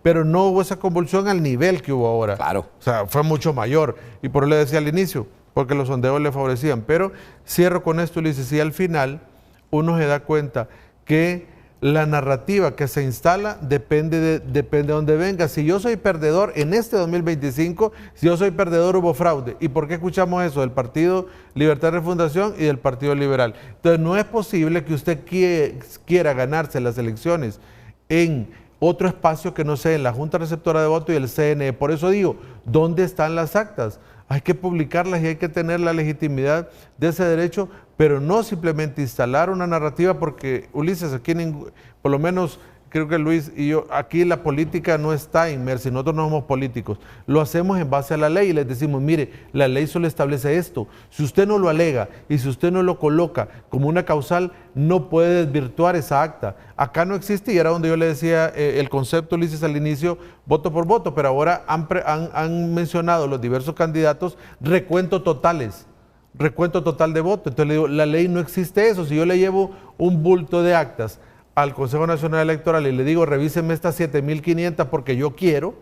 Pero no hubo esa convulsión al nivel que hubo ahora. Claro. O sea, fue mucho mayor. Y por eso le decía al inicio, porque los sondeos le favorecían. Pero cierro con esto, Ulises, y al final uno se da cuenta que la narrativa que se instala depende de donde venga. Si yo soy perdedor en este 2025, si yo soy perdedor, hubo fraude. ¿Y por qué escuchamos eso? Del Partido Libertad de Refundación y del Partido Liberal. Entonces no es posible que usted quiera ganarse las elecciones en otro espacio que no sea en la Junta Receptora de Votos y el CNE. Por eso digo, ¿dónde están las actas? Hay que publicarlas y hay que tener la legitimidad de ese derecho, pero no simplemente instalar una narrativa, porque Ulises, aquí por lo menos creo que Luis y yo, aquí la política no está inmersa y nosotros no somos políticos. Lo hacemos en base a la ley y les decimos, mire, la ley solo establece esto. Si usted no lo alega y si usted no lo coloca como una causal, no puede desvirtuar esa acta. Acá no existe, y era donde yo le decía el concepto, Ulises, al inicio, voto por voto, pero ahora han mencionado los diversos candidatos recuento totales. Recuento total de voto. Entonces le digo, la ley no existe eso. Si yo le llevo un bulto de actas al Consejo Nacional Electoral y le digo, revíseme estas 7.500 porque yo quiero,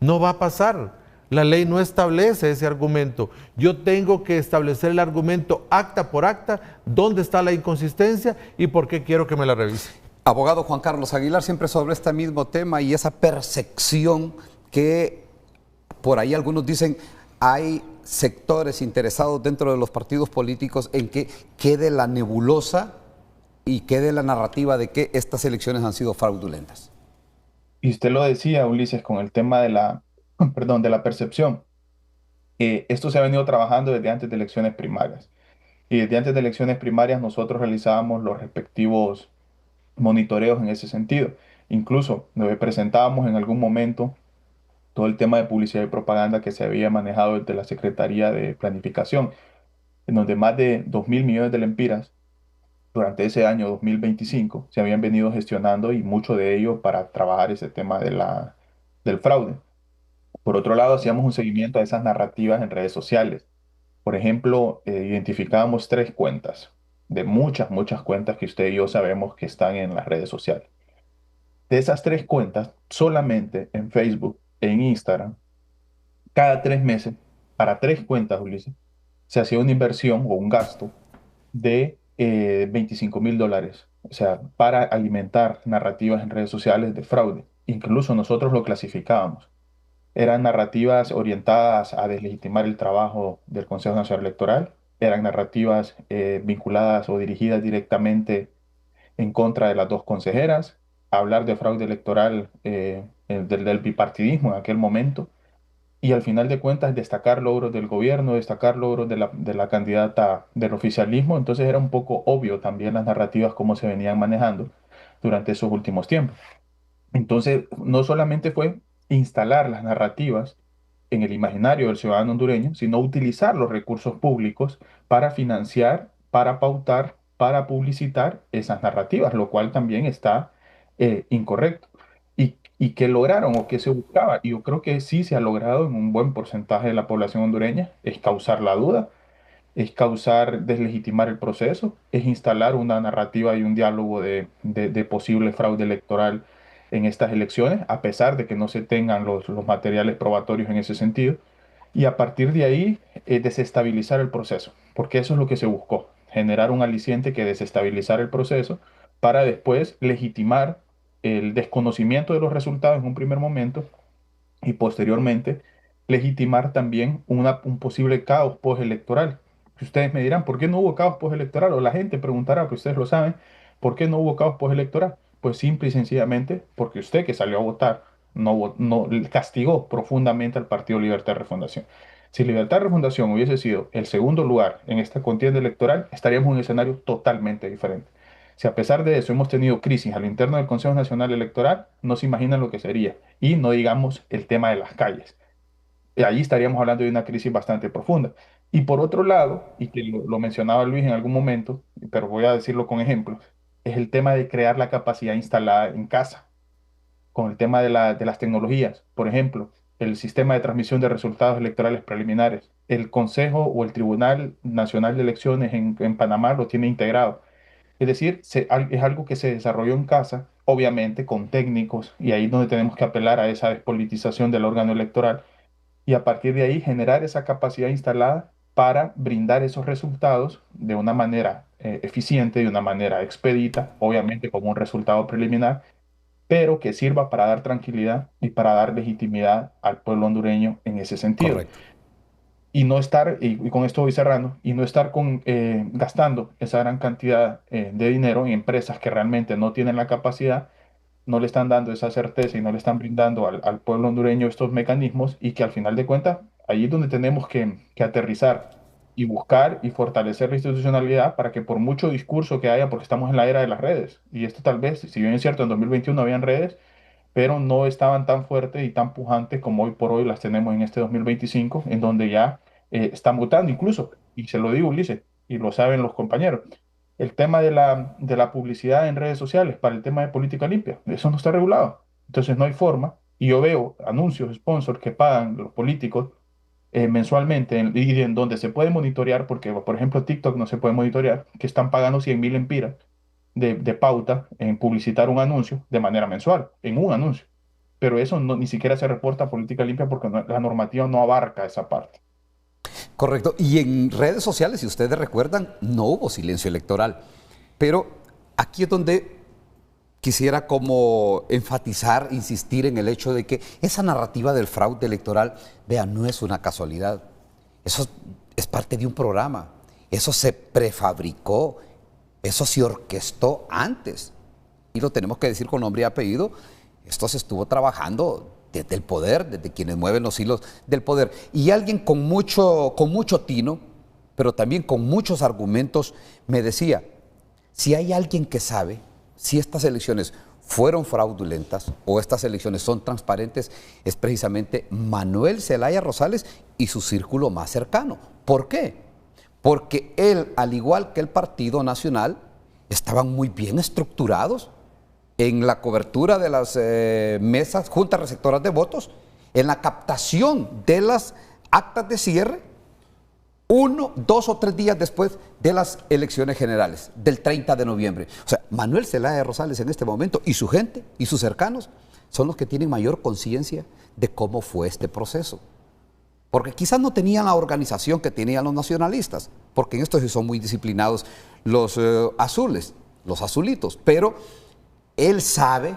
no va a pasar. La ley no establece ese argumento. Yo tengo que establecer el argumento acta por acta, dónde está la inconsistencia y por qué quiero que me la revise. Abogado Juan Carlos Aguilar, siempre sobre este mismo tema y esa percepción que por ahí algunos dicen hay sectores interesados dentro de los partidos políticos en que quede la nebulosa y quede la narrativa de que estas elecciones han sido fraudulentas. Y usted lo decía, Ulises, con el tema de la, perdón, de la percepción. Esto se ha venido trabajando desde antes de elecciones primarias. Y desde antes de elecciones primarias nosotros realizábamos los respectivos monitoreos en ese sentido. Incluso nos presentábamos en algún momento todo el tema de publicidad y propaganda que se había manejado desde la Secretaría de Planificación, en donde más de 2.000 millones de lempiras durante ese año 2025 se habían venido gestionando y mucho de ello para trabajar ese tema del fraude. Por otro lado, hacíamos un seguimiento a esas narrativas en redes sociales. Por ejemplo, identificábamos 3 cuentas de muchas, muchas cuentas que usted y yo sabemos que están en las redes sociales. De esas 3 cuentas, solamente en Facebook e en Instagram, cada 3 meses, para 3 cuentas, Ulises, se hacía una inversión o un gasto de $25.000, o sea, para alimentar narrativas en redes sociales de fraude. Incluso nosotros lo clasificábamos. Eran narrativas orientadas a deslegitimar el trabajo del Consejo Nacional Electoral, eran narrativas vinculadas o dirigidas directamente en contra de las 2 consejeras, hablar de fraude electoral del bipartidismo en aquel momento, y al final de cuentas destacar logros del gobierno, destacar logros de la candidata del oficialismo. Entonces era un poco obvio también las narrativas cómo se venían manejando durante esos últimos tiempos. Entonces, no solamente fue instalar las narrativas en el imaginario del ciudadano hondureño, sino utilizar los recursos públicos para financiar, para pautar, para publicitar esas narrativas, lo cual también está incorrecto. Y qué lograron o qué se buscaba, y yo creo que sí se ha logrado en un buen porcentaje de la población hondureña, es causar la duda, es causar, deslegitimar el proceso, es instalar una narrativa y un diálogo de posible fraude electoral en estas elecciones, a pesar de que no se tengan los materiales probatorios en ese sentido, y a partir de ahí desestabilizar el proceso, porque eso es lo que se buscó, generar un aliciente que desestabilizar el proceso para después legitimar el desconocimiento de los resultados en un primer momento y posteriormente legitimar también un posible caos postelectoral. Ustedes me dirán, ¿por qué no hubo caos postelectoral? O la gente preguntará, pues ustedes lo saben, ¿por qué no hubo caos postelectoral? Pues simple y sencillamente porque usted que salió a votar no castigó profundamente al Partido Libertad y Refundación. Si Libertad y Refundación hubiese sido el segundo lugar en esta contienda electoral, estaríamos en un escenario totalmente diferente. Si a pesar de eso hemos tenido crisis al interno del Consejo Nacional Electoral, no se imaginan lo que sería. Y no digamos el tema de las calles. Y allí estaríamos hablando de una crisis bastante profunda. Y por otro lado, y que lo mencionaba Luis en algún momento, pero voy a decirlo con ejemplos, es el tema de crear la capacidad instalada en casa, con el tema de las tecnologías. Por ejemplo, el sistema de transmisión de resultados electorales preliminares. El Consejo o el Tribunal Nacional de Elecciones en Panamá lo tiene integrado. Es decir, es algo que se desarrolló en casa, obviamente con técnicos, y ahí es donde tenemos que apelar a esa despolitización del órgano electoral, y a partir de ahí generar esa capacidad instalada para brindar esos resultados de una manera eficiente, de una manera expedita, obviamente como un resultado preliminar, pero que sirva para dar tranquilidad y para dar legitimidad al pueblo hondureño en ese sentido. Correcto. Y no estar, y con esto voy cerrando, y no estar gastando esa gran cantidad de dinero en empresas que realmente no tienen la capacidad, no le están dando esa certeza y no le están brindando al pueblo hondureño estos mecanismos, y que al final de cuentas, ahí es donde tenemos que aterrizar y buscar y fortalecer la institucionalidad para que por mucho discurso que haya, porque estamos en la era de las redes, y esto tal vez, si bien es cierto, en 2021 habían redes, pero no estaban tan fuertes y tan pujantes como hoy por hoy las tenemos en este 2025, en donde ya están mutando incluso, y se lo digo Ulises, y lo saben los compañeros, el tema de la publicidad en redes sociales para el tema de política limpia, eso no está regulado, entonces no hay forma, y yo veo anuncios, sponsors que pagan los políticos mensualmente y en donde se puede monitorear, porque por ejemplo TikTok no se puede monitorear, que están pagando 100.000 empiras de pauta en publicitar un anuncio de manera mensual, en un anuncio. Pero eso ni siquiera se reporta a Política Limpia porque la normativa no abarca esa parte. Correcto. Y en redes sociales, si ustedes recuerdan, no hubo silencio electoral. Pero aquí es donde quisiera como enfatizar, insistir en el hecho de que esa narrativa del fraude electoral, vean, no es una casualidad. Eso es parte de un programa. Eso se prefabricó. Eso se orquestó antes. Y lo tenemos que decir con nombre y apellido. Esto se estuvo trabajando desde el poder, desde quienes mueven los hilos del poder. Y alguien con mucho tino, pero también con muchos argumentos, me decía, si hay alguien que sabe si estas elecciones fueron fraudulentas o estas elecciones son transparentes, es precisamente Manuel Zelaya Rosales y su círculo más cercano. ¿Por qué? Porque él, al igual que el Partido Nacional, estaban muy bien estructurados en la cobertura de las mesas, juntas receptoras de votos, en la captación de las actas de cierre, 1, 2 o 3 días después de las elecciones generales, del 30 de noviembre. O sea, Manuel Zelaya Rosales en este momento y su gente y sus cercanos son los que tienen mayor conciencia de cómo fue este proceso. Porque quizás no tenían la organización que tenían los nacionalistas, porque en esto sí son muy disciplinados los azules, los azulitos, pero él sabe,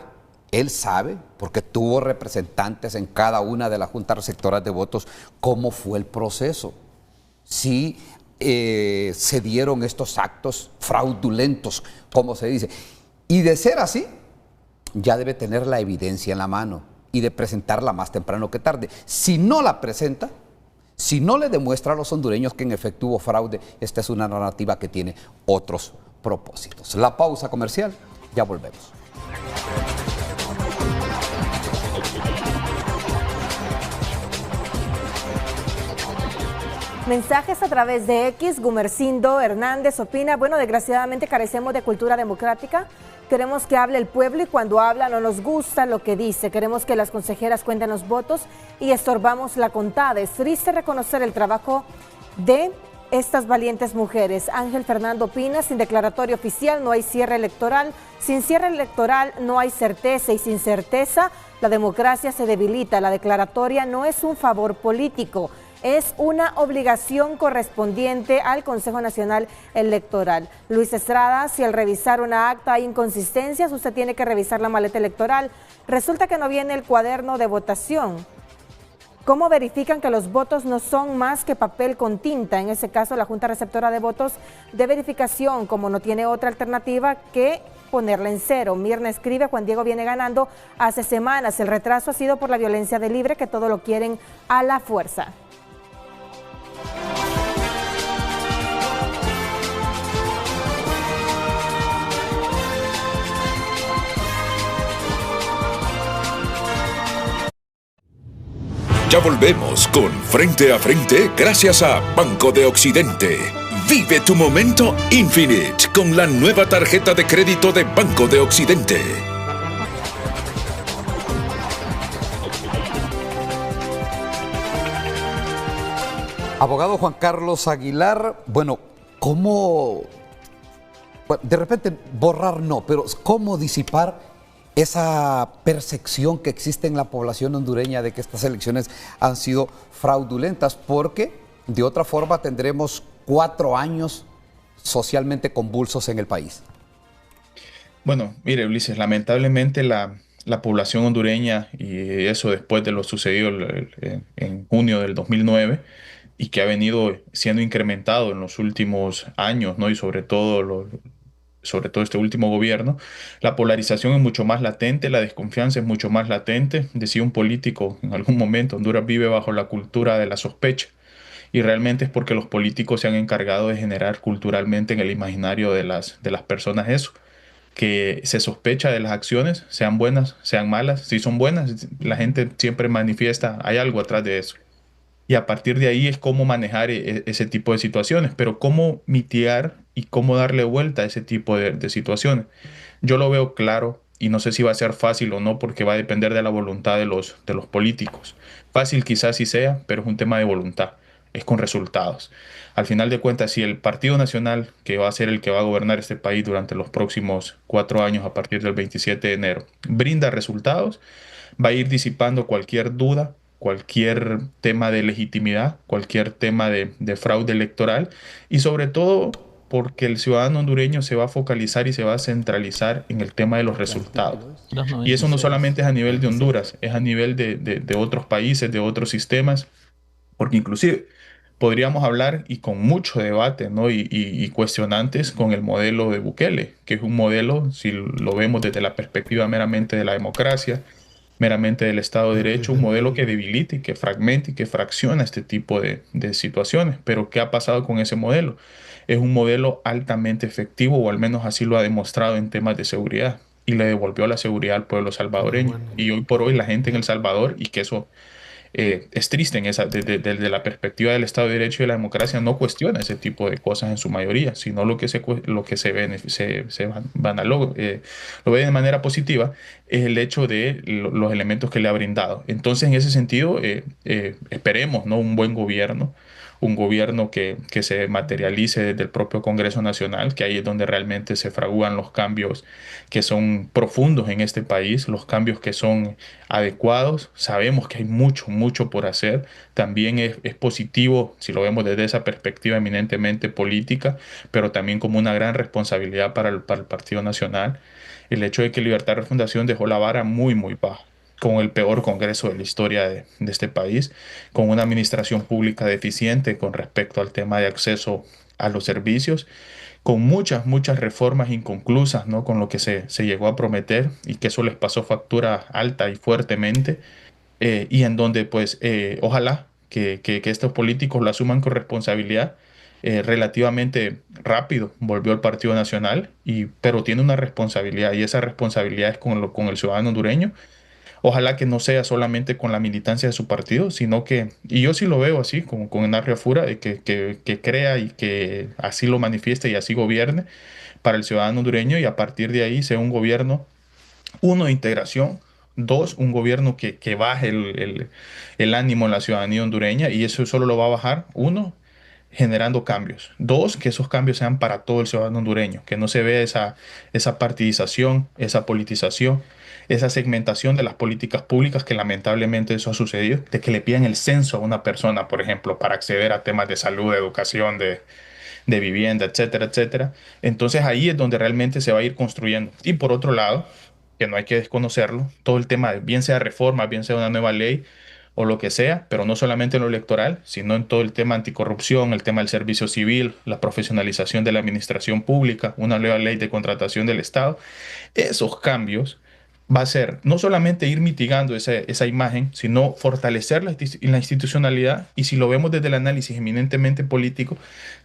porque tuvo representantes en cada una de las juntas receptoras de votos, cómo fue el proceso. Si se dieron estos actos fraudulentos, como se dice. Y de ser así, ya debe tener la evidencia en la mano y de presentarla más temprano que tarde. Si no la presenta, si no le demuestra a los hondureños que en efecto hubo fraude, esta es una narrativa que tiene otros propósitos. La pausa comercial, ya volvemos. Mensajes a través de X. Gumercindo Hernández opina, bueno, desgraciadamente carecemos de cultura democrática. Queremos que hable el pueblo y cuando habla no nos gusta lo que dice. Queremos que las consejeras cuenten los votos y estorbamos la contada. Es triste reconocer el trabajo de estas valientes mujeres. Ángel Fernando opina, sin declaratorio oficial no hay cierre electoral. Sin cierre electoral no hay certeza y sin certeza la democracia se debilita. La declaratoria no es un favor político. Es una obligación correspondiente al Consejo Nacional Electoral. Luis Estrada, si al revisar una acta hay inconsistencias, usted tiene que revisar la maleta electoral. Resulta que no viene el cuaderno de votación. ¿Cómo verifican que los votos no son más que papel con tinta? En ese caso, la Junta Receptora de Votos de Verificación, como no tiene otra alternativa que ponerla en cero. Mirna escribe, Juan Diego viene ganando hace semanas. El retraso ha sido por la violencia de Libre, que todo lo quieren a la fuerza. Ya volvemos con Frente a Frente gracias a Banco de Occidente. Vive tu momento Infinite con la nueva tarjeta de crédito de Banco de Occidente. Abogado Juan Carlos Aguilar, bueno, ¿cómo, de repente borrar no, pero cómo disipar esa percepción que existe en la población hondureña de que estas elecciones han sido fraudulentas? Porque de otra forma tendremos 4 años socialmente convulsos en el país. Bueno, mire, Ulises, lamentablemente la población hondureña, y eso después de lo sucedido en junio del 2009, y que ha venido siendo incrementado en los últimos años, ¿no? Y sobre todo este último gobierno, la polarización es mucho más latente, la desconfianza es mucho más latente. Decía un político en algún momento, Honduras vive bajo la cultura de la sospecha, y realmente es porque los políticos se han encargado de generar culturalmente en el imaginario de las personas eso, que se sospecha de las acciones, sean buenas, sean malas. Si son buenas, la gente siempre manifiesta, hay algo atrás de eso. Y a partir de ahí es cómo manejar ese tipo de situaciones, pero cómo mitigar y cómo darle vuelta a ese tipo de situaciones. Yo lo veo claro y no sé si va a ser fácil o no porque va a depender de la voluntad de los políticos. Fácil quizás sí sea, pero es un tema de voluntad. es con resultados. Al final de cuentas, si el Partido Nacional, que va a ser el que va a gobernar este país durante los próximos 4 años a partir del 27 de enero, brinda resultados, va a ir disipando cualquier duda, cualquier tema de legitimidad, cualquier tema de fraude electoral y sobre todo porque el ciudadano hondureño se va a focalizar y se va a centralizar en el tema de los resultados. Y eso no solamente es a nivel de Honduras, es a nivel de otros países, de otros sistemas, porque inclusive podríamos hablar y con mucho debate, ¿no? y cuestionantes con el modelo de Bukele, que es un modelo, si lo vemos desde la perspectiva meramente de la democracia, meramente del Estado de Derecho, un modelo que debilita y que fragmenta y que fracciona este tipo de situaciones. Pero ¿qué ha pasado con ese modelo? Es un modelo altamente efectivo, o al menos así lo ha demostrado en temas de seguridad, y le devolvió la seguridad al pueblo salvadoreño. Y hoy por hoy la gente en El Salvador, y que eso es triste desde la perspectiva del Estado de Derecho y de la democracia, no cuestiona ese tipo de cosas en su mayoría, sino lo que lo ve de manera positiva es el hecho de los elementos que le ha brindado. Entonces, en ese sentido, esperemos, ¿no? Un gobierno que se materialice desde el propio Congreso Nacional, que ahí es donde realmente se fragúan los cambios que son profundos en este país, los cambios que son adecuados. Sabemos que hay mucho por hacer. También es positivo, si lo vemos desde esa perspectiva eminentemente política, pero también como una gran responsabilidad para el Partido Nacional, el hecho de que Libertad de Refundación dejó la vara muy baja, con el peor Congreso de la historia de este país, con una administración pública deficiente con respecto al tema de acceso a los servicios, con muchas reformas inconclusas, ¿no? Con lo que se llegó a prometer y que eso les pasó factura alta y fuertemente, y en donde pues ojalá que estos políticos lo asuman con responsabilidad. Relativamente rápido volvió al Partido Nacional, pero tiene una responsabilidad, y esa responsabilidad es con el ciudadano hondureño. Ojalá que no sea solamente con la militancia de su partido, sino que, y yo sí lo veo así, como con Enarrio Fura, de que crea y que así lo manifieste y así gobierne para el ciudadano hondureño, y a partir de ahí sea un gobierno, uno, de integración, dos, un gobierno que baje el ánimo en la ciudadanía hondureña, y eso solo lo va a bajar, uno, generando cambios. Dos, que esos cambios sean para todo el ciudadano hondureño, que no se vea esa partidización, esa politización, esa segmentación de las políticas públicas, que lamentablemente eso ha sucedido, de que le pidan el censo a una persona, por ejemplo, para acceder a temas de salud, de educación, de vivienda, etcétera, etcétera. Entonces ahí es donde realmente se va a ir construyendo. Y por otro lado, que no hay que desconocerlo, todo el tema, bien sea reforma, bien sea una nueva ley o lo que sea, pero no solamente en lo electoral, sino en todo el tema anticorrupción, el tema del servicio civil, la profesionalización de la administración pública, una nueva ley de contratación del Estado. Esos cambios va a ser no solamente ir mitigando esa imagen, sino fortalecer la institucionalidad, y si lo vemos desde el análisis eminentemente político,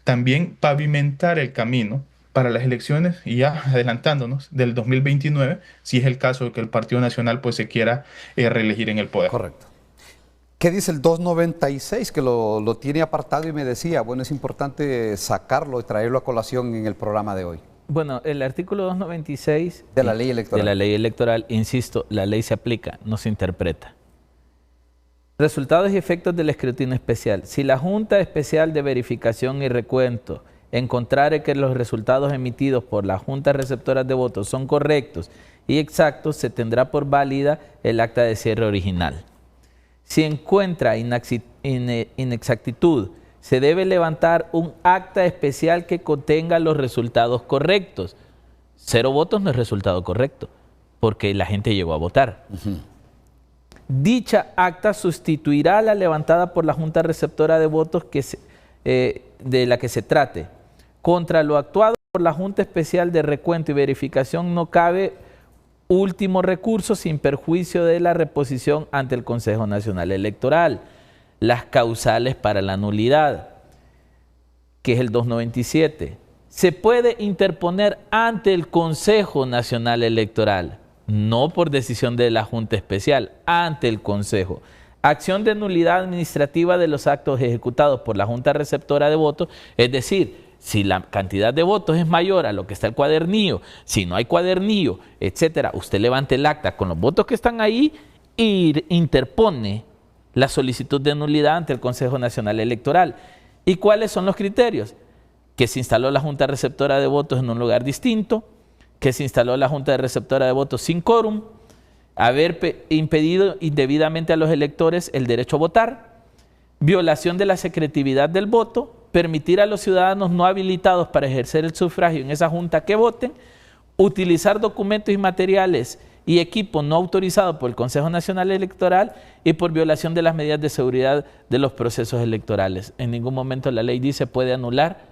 también pavimentar el camino para las elecciones, y ya adelantándonos del 2029, si es el caso de que el Partido Nacional pues se quiera reelegir en el poder. Correcto. ¿Qué dice el 296? Que lo tiene apartado y me decía, bueno, es importante sacarlo y traerlo a colación en el programa de hoy. Bueno, el artículo 296 de la ley electoral. De la ley electoral, insisto, la ley se aplica, no se interpreta. Resultados y efectos del escrutinio especial. Si la Junta Especial de Verificación y Recuento encontrare que los resultados emitidos por las juntas receptoras de votos son correctos y exactos, se tendrá por válida el acta de cierre original. Si encuentra inexactitud, se debe levantar un acta especial que contenga los resultados correctos. 0 votos no es resultado correcto, porque la gente llegó a votar. Dicha acta sustituirá a la levantada por la Junta Receptora de Votos de la que se trate. Contra lo actuado por la Junta Especial de Recuento y Verificación no cabe último recurso sin perjuicio de la reposición ante el Consejo Nacional Electoral. Las causales para la nulidad, que es el 297, se puede interponer ante el Consejo Nacional Electoral, no por decisión de la Junta Especial, ante el Consejo. Acción de nulidad administrativa de los actos ejecutados por la Junta Receptora de Votos, es decir, si la cantidad de votos es mayor a lo que está el cuadernillo, si no hay cuadernillo, etcétera, usted levante el acta con los votos que están ahí y interpone la solicitud de nulidad ante el Consejo Nacional Electoral. ¿Y cuáles son los criterios? Que se instaló la Junta Receptora de Votos en un lugar distinto, que se instaló la Junta Receptora de Votos sin quórum, haber impedido indebidamente a los electores el derecho a votar, violación de la secretividad del voto, permitir a los ciudadanos no habilitados para ejercer el sufragio en esa junta que voten, utilizar documentos y materiales y equipo no autorizado por el Consejo Nacional Electoral y por violación de las medidas de seguridad de los procesos electorales. En ningún momento la ley dice puede anular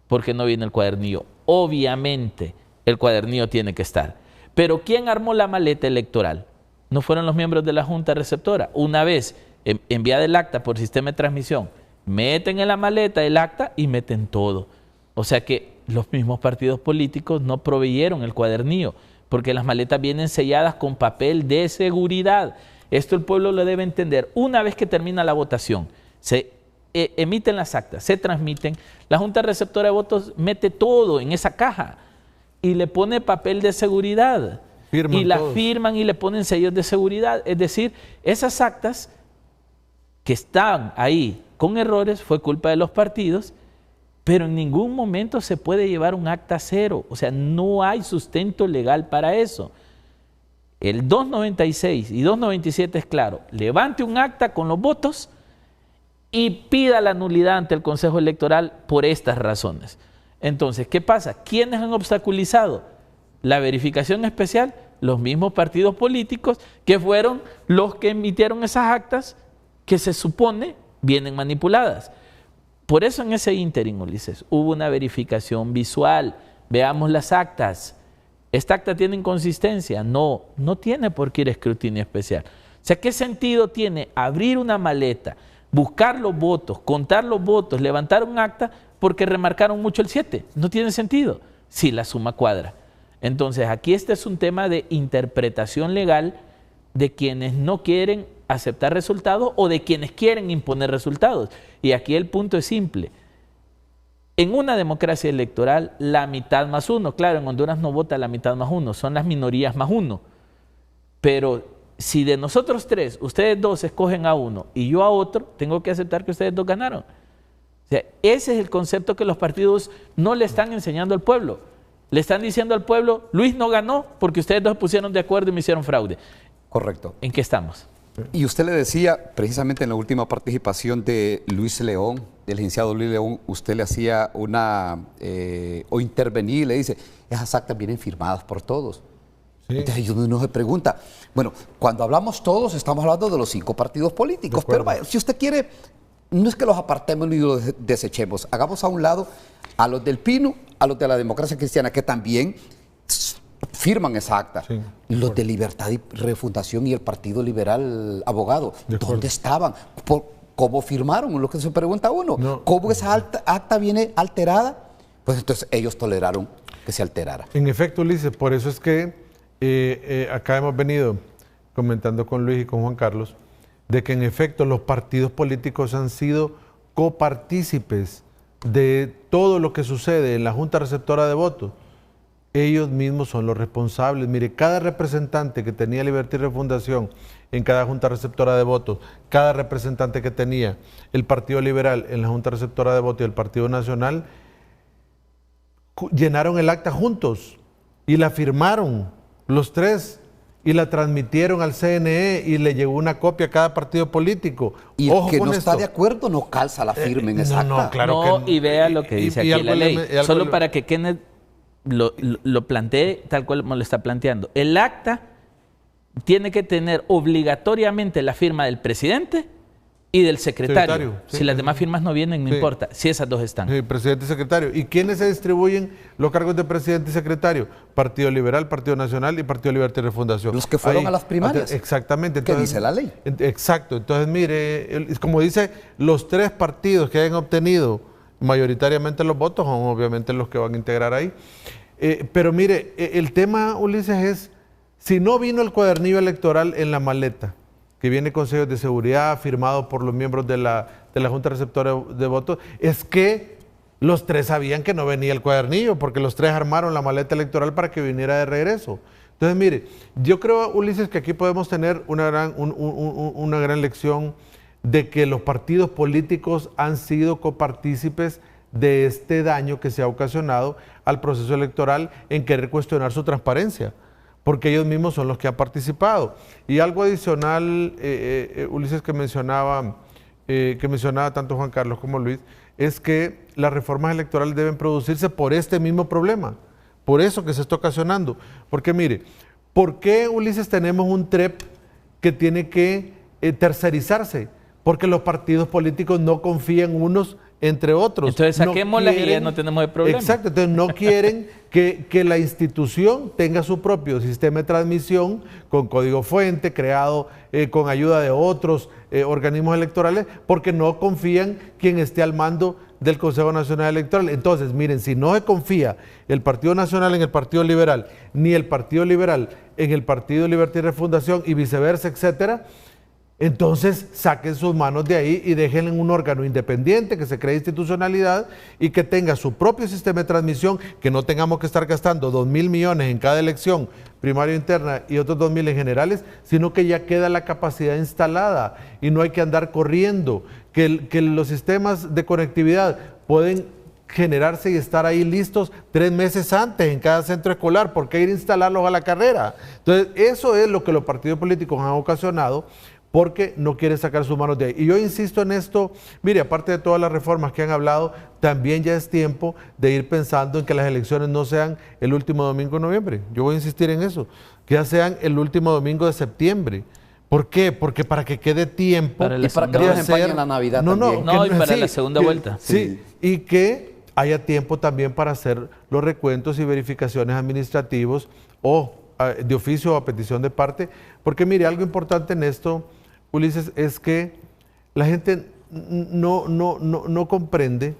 porque no viene el cuadernillo. Obviamente el cuadernillo tiene que estar. Pero ¿quién armó la maleta electoral? No fueron los miembros de la Junta Receptora. Una vez enviada el acta por sistema de transmisión, meten en la maleta el acta y meten todo. O sea que los mismos partidos políticos no proveyeron el cuadernillo, porque las maletas vienen selladas con papel de seguridad. Esto el pueblo lo debe entender. Una vez que termina la votación, se emiten las actas, se transmiten, la Junta Receptora de Votos mete todo en esa caja y le pone papel de seguridad. Y la firman y le ponen sellos de seguridad. Es decir, esas actas que están ahí con errores fue culpa de los partidos, pero en ningún momento se puede llevar un acta cero. O sea, no hay sustento legal para eso. El 296 y 297 es claro. Levante un acta con los votos y pida la nulidad ante el Consejo Electoral por estas razones. Entonces, ¿qué pasa? ¿Quiénes han obstaculizado la verificación especial? Los mismos partidos políticos que fueron los que emitieron esas actas que se supone vienen manipuladas. Por eso en ese ínterin, Ulises, hubo una verificación visual. Veamos las actas. ¿Esta acta tiene inconsistencia? No, no tiene por qué ir a escrutinio especial. O sea, ¿qué sentido tiene abrir una maleta, buscar los votos, contar los votos, levantar un acta porque remarcaron mucho el 7? No tiene sentido si la suma cuadra. Entonces, aquí este es un tema de interpretación legal de quienes no quieren aceptar resultados o de quienes quieren imponer resultados. Y aquí el punto es simple. En una democracia electoral, la mitad más uno, claro, en Honduras no vota la mitad más uno, son las minorías más uno. Pero si de nosotros tres, ustedes dos escogen a uno y yo a otro, tengo que aceptar que ustedes dos ganaron. O sea, ese es el concepto que los partidos no le están enseñando al pueblo. Le están diciendo al pueblo, Luis no ganó porque ustedes dos se pusieron de acuerdo y me hicieron fraude. Correcto. ¿En qué estamos? Y usted le decía, precisamente en la última participación de Luis León, del licenciado Luis León, usted le hacía o intervenía y le dice, esas actas vienen firmadas por todos. Sí. Entonces uno se pregunta, bueno, cuando hablamos todos, estamos hablando de los 5 partidos políticos, pero vaya, si usted quiere, no es que los apartemos ni los desechemos, hagamos a un lado a los del Pino, a los de la Democracia Cristiana, que también firman esa acta. Sí, los de Libertad y Refundación y el Partido Liberal Abogado, ¿dónde estaban? ¿Cómo firmaron? Lo que se pregunta uno. No. ¿Cómo esa acta viene alterada? Pues entonces ellos toleraron que se alterara. En efecto, Ulises, por eso es que acá hemos venido comentando con Luis y con Juan Carlos, de que en efecto los partidos políticos han sido copartícipes de todo lo que sucede en la Junta Receptora de Votos. Ellos mismos son los responsables. Mire, cada representante que tenía Libertad y Refundación en cada Junta Receptora de Votos, cada representante que tenía el Partido Liberal en la Junta Receptora de Votos y el Partido Nacional, llenaron el acta juntos y la firmaron los tres y la transmitieron al CNE y le llegó una copia a cada partido político. Y el que no está de acuerdo no calza la firma en esa acta. No, claro que, y vea lo que dice aquí la ley. Solo para que Kenneth lo plantee tal cual como lo está planteando. El acta tiene que tener obligatoriamente la firma del presidente y del secretario. Si las demás firmas no vienen, no importa, si esas dos están. Sí, presidente y secretario. ¿Y quiénes se distribuyen los cargos de presidente y secretario? Partido Liberal, Partido Nacional y Partido Libertad y Refundación. Los que fueron a las primarias. Exactamente. ¿Qué dice la ley? Exacto. Entonces, mire, como dice, los 3 partidos que hayan obtenido mayoritariamente los votos son obviamente los que van a integrar ahí. Pero mire, el tema, Ulises, es si no vino el cuadernillo electoral en la maleta, que viene con sellos de seguridad firmado por los miembros de la Junta Receptora de Votos, es que los 3 sabían que no venía el cuadernillo, porque los 3 armaron la maleta electoral para que viniera de regreso. Entonces, mire, yo creo, Ulises, que aquí podemos tener una gran lección de que los partidos políticos han sido copartícipes de este daño que se ha ocasionado al proceso electoral en querer cuestionar su transparencia, porque ellos mismos son los que han participado. Y algo adicional, Ulises, que mencionaba tanto Juan Carlos como Luis, es que las reformas electorales deben producirse por este mismo problema, por eso que se está ocasionando. Porque mire, ¿por qué, Ulises, tenemos un TREP que tiene que tercerizarse? Porque los partidos políticos no confían unos entre otros. Entonces saquémoslas y ya no tenemos el problema. Exacto, entonces no quieren que la institución tenga su propio sistema de transmisión con código fuente, creado con ayuda de otros organismos electorales, porque no confían quien esté al mando del Consejo Nacional Electoral. Entonces, miren, si no se confía el Partido Nacional en el Partido Liberal, ni el Partido Liberal en el Partido Libertad y Refundación, y viceversa, etcétera, entonces saquen sus manos de ahí y déjenle en un órgano independiente que se cree institucionalidad y que tenga su propio sistema de transmisión, que no tengamos que estar gastando 2.000 millones en cada elección primaria interna y otros 2.000 en generales, sino que ya queda la capacidad instalada y no hay que andar corriendo, que los sistemas de conectividad pueden generarse y estar ahí listos 3 meses antes en cada centro escolar. ¿Por qué ir a instalarlos a la carrera? Entonces, eso es lo que los partidos políticos han ocasionado, porque no quiere sacar sus manos de ahí. Y yo insisto en esto, mire, aparte de todas las reformas que han hablado, también ya es tiempo de ir pensando en que las elecciones no sean el último domingo de noviembre. Yo voy a insistir en eso, que ya sean el último domingo de septiembre. ¿Por qué? Porque para que quede tiempo para y para que no nos empañen la Navidad también. No, y para la segunda vuelta. Sí, y que haya tiempo también para hacer los recuentos y verificaciones administrativos o de oficio o a petición de parte. Porque mire, algo importante en esto, Ulises, es que la gente no comprende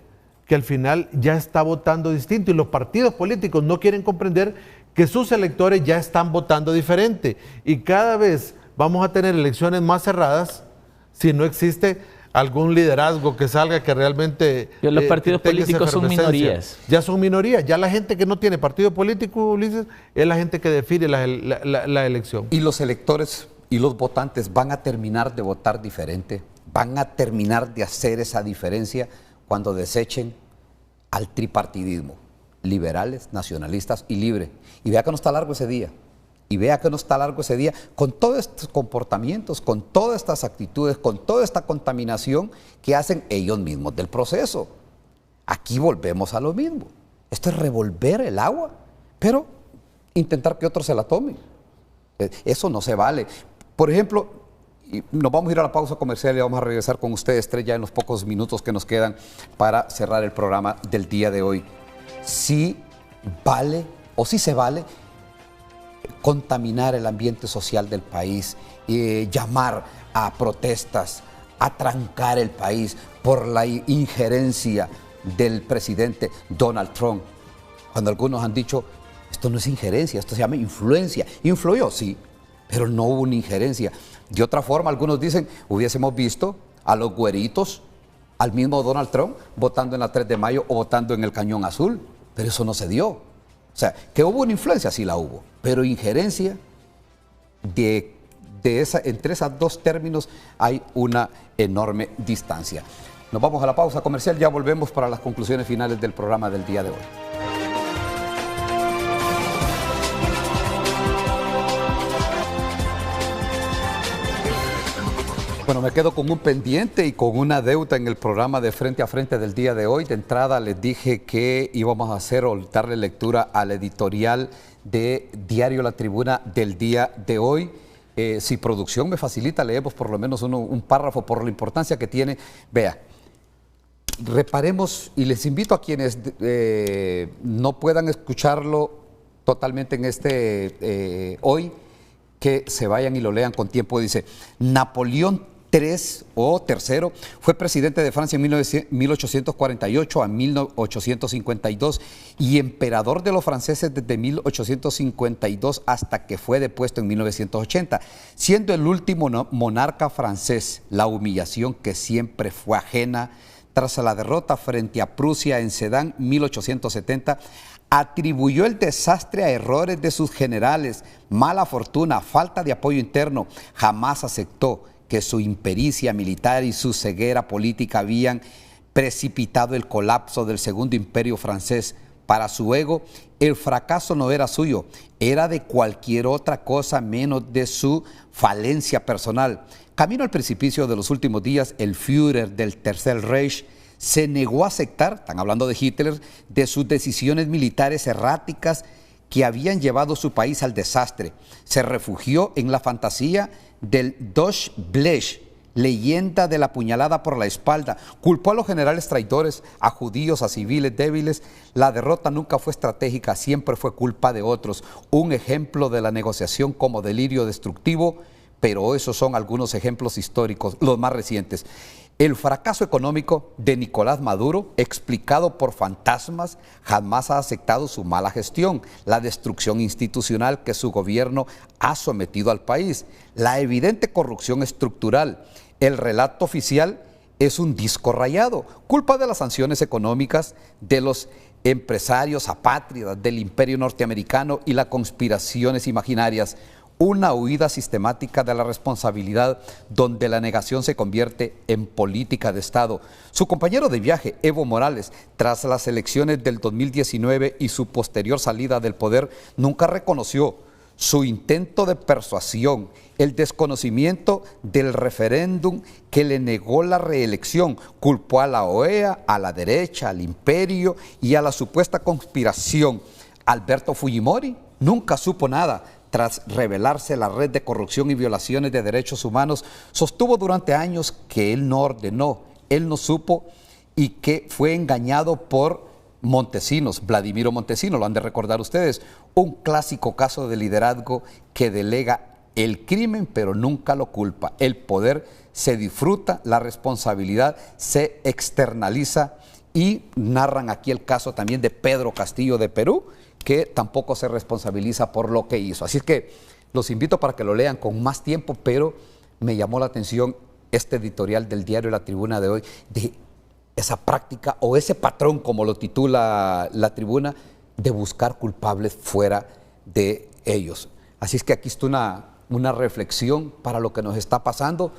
que al final ya está votando distinto y los partidos políticos no quieren comprender que sus electores ya están votando diferente y cada vez vamos a tener elecciones más cerradas si no existe algún liderazgo que salga que realmente los partidos políticos son minorías. Ya son minorías, ya la gente que no tiene partido político, Ulises, es la gente que define la elección. Y los electores y los votantes van a terminar de votar diferente, van a terminar de hacer esa diferencia cuando desechen al tripartidismo, liberales, nacionalistas y libre. Y vea que no está largo ese día, con todos estos comportamientos, con todas estas actitudes, con toda esta contaminación que hacen ellos mismos del proceso. Aquí volvemos a lo mismo. Esto es revolver el agua, pero intentar que otros se la tomen. Eso no se vale. Por ejemplo, nos vamos a ir a la pausa comercial y vamos a regresar con ustedes tres ya en los pocos minutos que nos quedan para cerrar el programa del día de hoy. Si vale o si se vale contaminar el ambiente social del país, llamar a protestas, a trancar el país por la injerencia del presidente Donald Trump. Cuando algunos han dicho, esto no es injerencia, esto se llama influencia. Influyó, sí, pero no hubo una injerencia. De otra forma, algunos dicen, hubiésemos visto a los güeritos, al mismo Donald Trump, votando en la 3 de mayo o votando en el Cañón Azul, pero eso no se dio. O sea, que hubo una influencia, sí la hubo, pero injerencia, entre esos dos términos hay una enorme distancia. Nos vamos a la pausa comercial, ya volvemos para las conclusiones finales del programa del día de hoy. Bueno, me quedo con un pendiente y con una deuda en el programa de Frente a Frente del día de hoy. De entrada les dije que íbamos a hacer o darle lectura al editorial de Diario La Tribuna del día de hoy. Si producción me facilita, leemos por lo menos un párrafo por la importancia que tiene. Vea, reparemos y les invito a quienes no puedan escucharlo totalmente en hoy, que se vayan y lo lean con tiempo. Dice, Napoleón III fue presidente de Francia en 1848 a 1852 y emperador de los franceses desde 1852 hasta que fue depuesto en 1980, siendo el último monarca francés. La humillación que siempre fue ajena tras la derrota frente a Prusia en Sedan 1870, atribuyó el desastre a errores de sus generales, mala fortuna, falta de apoyo interno. Jamás aceptó que su impericia militar y su ceguera política habían precipitado el colapso del Segundo Imperio francés. Para su ego, el fracaso no era suyo, era de cualquier otra cosa menos de su falencia personal. Camino al precipicio de los últimos días, el Führer del Tercer Reich se negó a aceptar, están hablando de Hitler, de sus decisiones militares erráticas que habían llevado su país al desastre. Se refugió en la fantasía del Deutsche Blech, leyenda de la puñalada por la espalda. Culpó a los generales traidores, a judíos, a civiles débiles. La derrota nunca fue estratégica, siempre fue culpa de otros. Un ejemplo de la negociación como delirio destructivo, pero esos son algunos ejemplos históricos, los más recientes. El fracaso económico de Nicolás Maduro, explicado por fantasmas, jamás ha aceptado su mala gestión, la destrucción institucional que su gobierno ha sometido al país, la evidente corrupción estructural. El relato oficial es un disco rayado, culpa de las sanciones económicas, de los empresarios apátridas, del imperio norteamericano y las conspiraciones imaginarias. Una huida sistemática de la responsabilidad donde la negación se convierte en política de Estado. Su compañero de viaje, Evo Morales, tras las elecciones del 2019 y su posterior salida del poder, nunca reconoció su intento de persuasión, el desconocimiento del referéndum que le negó la reelección, culpó a la OEA, a la derecha, al imperio y a la supuesta conspiración. Alberto Fujimori nunca supo nada. Tras revelarse la red de corrupción y violaciones de derechos humanos, sostuvo durante años que él no ordenó, él no supo y que fue engañado por Montesinos, Vladimiro Montesinos, lo han de recordar ustedes, un clásico caso de liderazgo que delega el crimen pero nunca lo culpa. El poder se disfruta, la responsabilidad se externaliza y narran aquí el caso también de Pedro Castillo de Perú, que tampoco se responsabiliza por lo que hizo. Así que los invito para que lo lean con más tiempo, pero me llamó la atención este editorial del diario La Tribuna de hoy, de esa práctica o ese patrón, como lo titula La Tribuna, de buscar culpables fuera de ellos. Así es que aquí está una reflexión para lo que nos está pasando,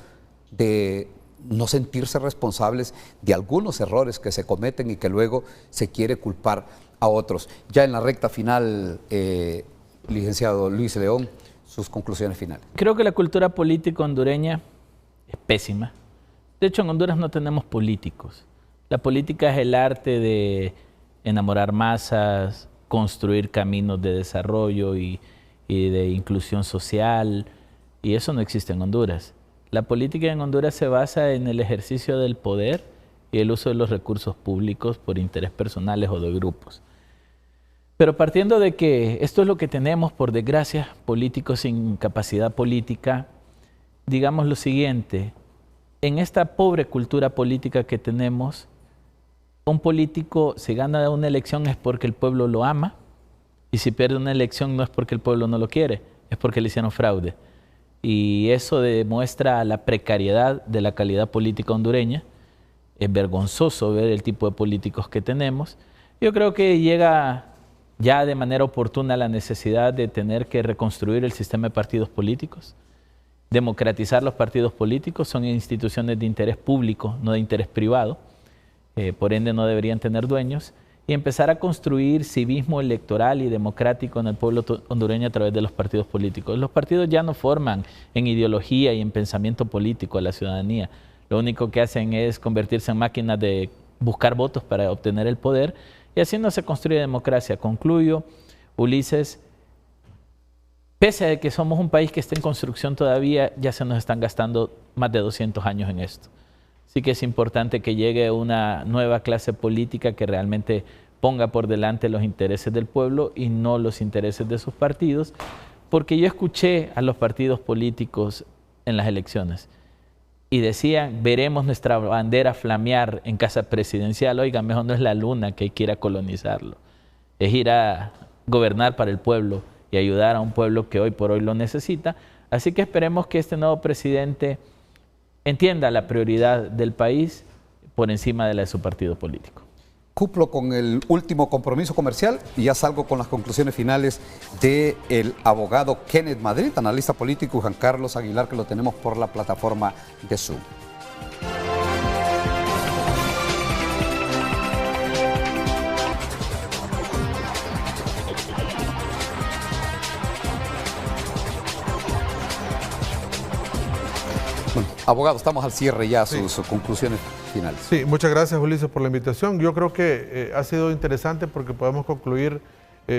de no sentirse responsables de algunos errores que se cometen y que luego se quiere culpar a otros. Ya en la recta final, licenciado Luis León, sus conclusiones finales. Creo que la cultura política hondureña es pésima. De hecho, en Honduras no tenemos políticos. La política es el arte de enamorar masas, construir caminos de desarrollo y de inclusión social, y eso no existe en Honduras. La política en Honduras se basa en el ejercicio del poder y el uso de los recursos públicos por intereses personales o de grupos. Pero partiendo de que esto es lo que tenemos, por desgracia, políticos sin capacidad política, digamos lo siguiente: en esta pobre cultura política que tenemos, un político, si gana una elección es porque el pueblo lo ama, y si pierde una elección no es porque el pueblo no lo quiere, es porque le hicieron fraude. Y eso demuestra la precariedad de la calidad política hondureña. Es vergonzoso ver el tipo de políticos que tenemos. Yo creo que llega ya de manera oportuna la necesidad de tener que reconstruir el sistema de partidos políticos, democratizar los partidos políticos. Son instituciones de interés público, no de interés privado, por ende no deberían tener dueños, y empezar a construir civismo electoral y democrático en el pueblo hondureño a través de los partidos políticos. Los partidos ya no forman en ideología y en pensamiento político a la ciudadanía. Lo único que hacen es convertirse en máquinas de buscar votos para obtener el poder, y así no se construye democracia. Concluyo, Ulises, pese a que somos un país que está en construcción todavía, ya se nos están gastando más de 200 años en esto. Así que es importante que llegue una nueva clase política que realmente ponga por delante los intereses del pueblo y no los intereses de sus partidos, porque yo escuché a los partidos políticos en las elecciones y decían: veremos nuestra bandera flamear en casa presidencial. Oigan, mejor no es la luna que hay que ir a colonizarlo, es ir a gobernar para el pueblo y ayudar a un pueblo que hoy por hoy lo necesita. Así que esperemos que este nuevo presidente entienda la prioridad del país por encima de la de su partido político. cumplo con el último compromiso comercial y ya salgo con las conclusiones finales del abogado Kenneth Madrid, analista político, y Juan Carlos Aguilar, que lo tenemos por la plataforma de Zoom. Bueno, abogado, estamos al cierre ya, sus conclusiones finales. Sí, muchas gracias, Ulises, por la invitación. Yo creo que ha sido interesante porque podemos concluir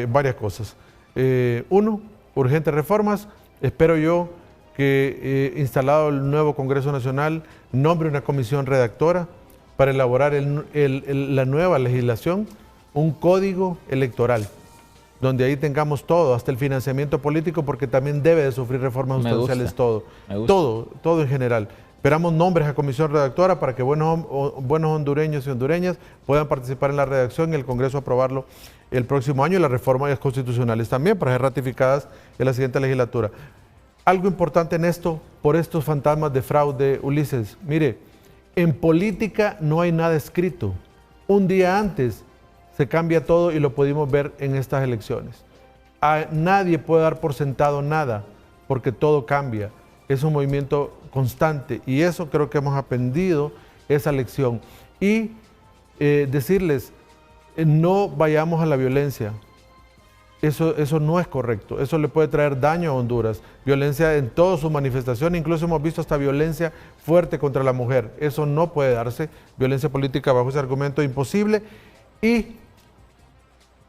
varias cosas. Uno, urgentes reformas. Espero yo que, instalado el nuevo Congreso Nacional, nombre una comisión redactora para elaborar la nueva legislación, un código electoral, donde ahí tengamos todo, hasta el financiamiento político, porque también debe de sufrir reformas sustanciales todo en general. Esperamos nombres a comisión redactora para que buenos hondureños y hondureñas puedan participar en la redacción y el Congreso aprobarlo el próximo año, y las reformas constitucionales también para ser ratificadas en la siguiente legislatura. Algo importante en esto, por estos fantasmas de fraude, Ulises, mire, en política no hay nada escrito. Un día antes se cambia todo y lo pudimos ver en estas elecciones. Nadie puede dar por sentado nada, porque todo cambia. Es un movimiento constante y eso creo que hemos aprendido esa lección. Y decirles, no vayamos a la violencia. Eso no es correcto. Eso le puede traer daño a Honduras. Violencia en todas sus manifestaciones, incluso hemos visto hasta violencia fuerte contra la mujer. Eso no puede darse. Violencia política bajo ese argumento imposible. Y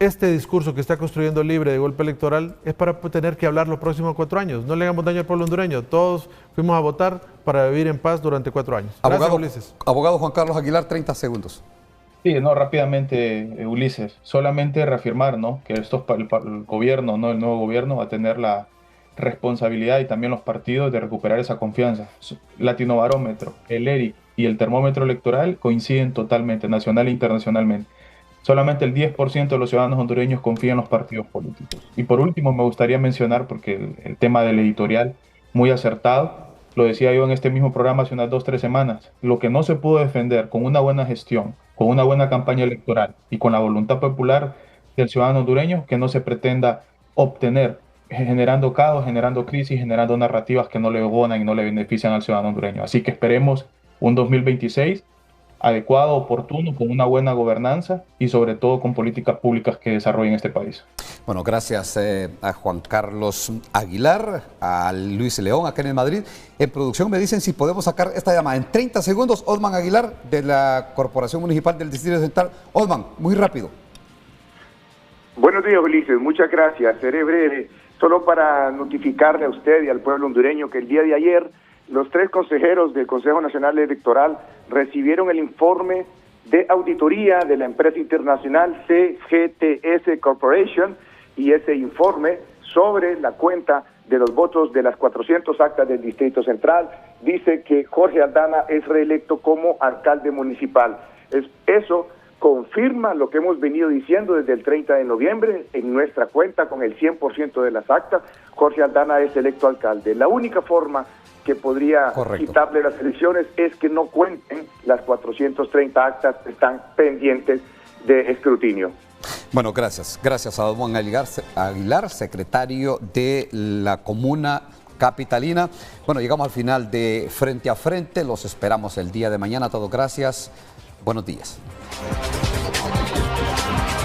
este discurso que está construyendo Libre de golpe electoral es para tener que hablar los próximos 4 años. No le hagamos daño al pueblo hondureño. Todos fuimos a votar para vivir en paz durante 4 años. Gracias, Ulises. Abogado Juan Carlos Aguilar, 30 segundos. Sí, no, rápidamente, Ulises, solamente reafirmar, ¿no?, que el gobierno, ¿no?, el nuevo gobierno va a tener la responsabilidad, y también los partidos, de recuperar esa confianza. Latinobarómetro, el ERIC y el termómetro electoral coinciden totalmente, nacional e internacionalmente. Solamente el 10% de los ciudadanos hondureños confían en los partidos políticos. Y por último, me gustaría mencionar, porque el tema del editorial, muy acertado, lo decía yo en este mismo programa hace unas 2 o 3 semanas, lo que no se pudo defender con una buena gestión, con una buena campaña electoral y con la voluntad popular del ciudadano hondureño, que no se pretenda obtener generando caos, generando crisis, generando narrativas que no le abonan y no le benefician al ciudadano hondureño. Así que esperemos un 2026 adecuado, oportuno, con una buena gobernanza y sobre todo con políticas públicas que desarrollen este país. Bueno, gracias a Juan Carlos Aguilar, a Luis León, acá en el Madrid. En producción me dicen si podemos sacar esta llamada en 30 segundos. Osman Aguilar, de la Corporación Municipal del Distrito Central. Osman, muy rápido. Buenos días, Ulises. Muchas gracias. Seré breve. Solo para notificarle a usted y al pueblo hondureño que el día de ayer los 3 consejeros del Consejo Nacional Electoral recibieron el informe de auditoría de la empresa internacional CGTS Corporation, y ese informe sobre la cuenta de los votos de las 400 actas del Distrito Central dice que Jorge Aldana es reelecto como alcalde municipal. Eso confirma lo que hemos venido diciendo desde el 30 de noviembre en nuestra cuenta, con el 100% de las actas. Jorge Aldana es electo alcalde. La única forma que podría quitarle las elecciones es que no cuenten las 430 actas que están pendientes de escrutinio. Bueno, gracias. Gracias a Juan Aguilar, secretario de la Comuna Capitalina. Bueno, llegamos al final de Frente a Frente. Los esperamos el día de mañana. Todos gracias. Buenos días.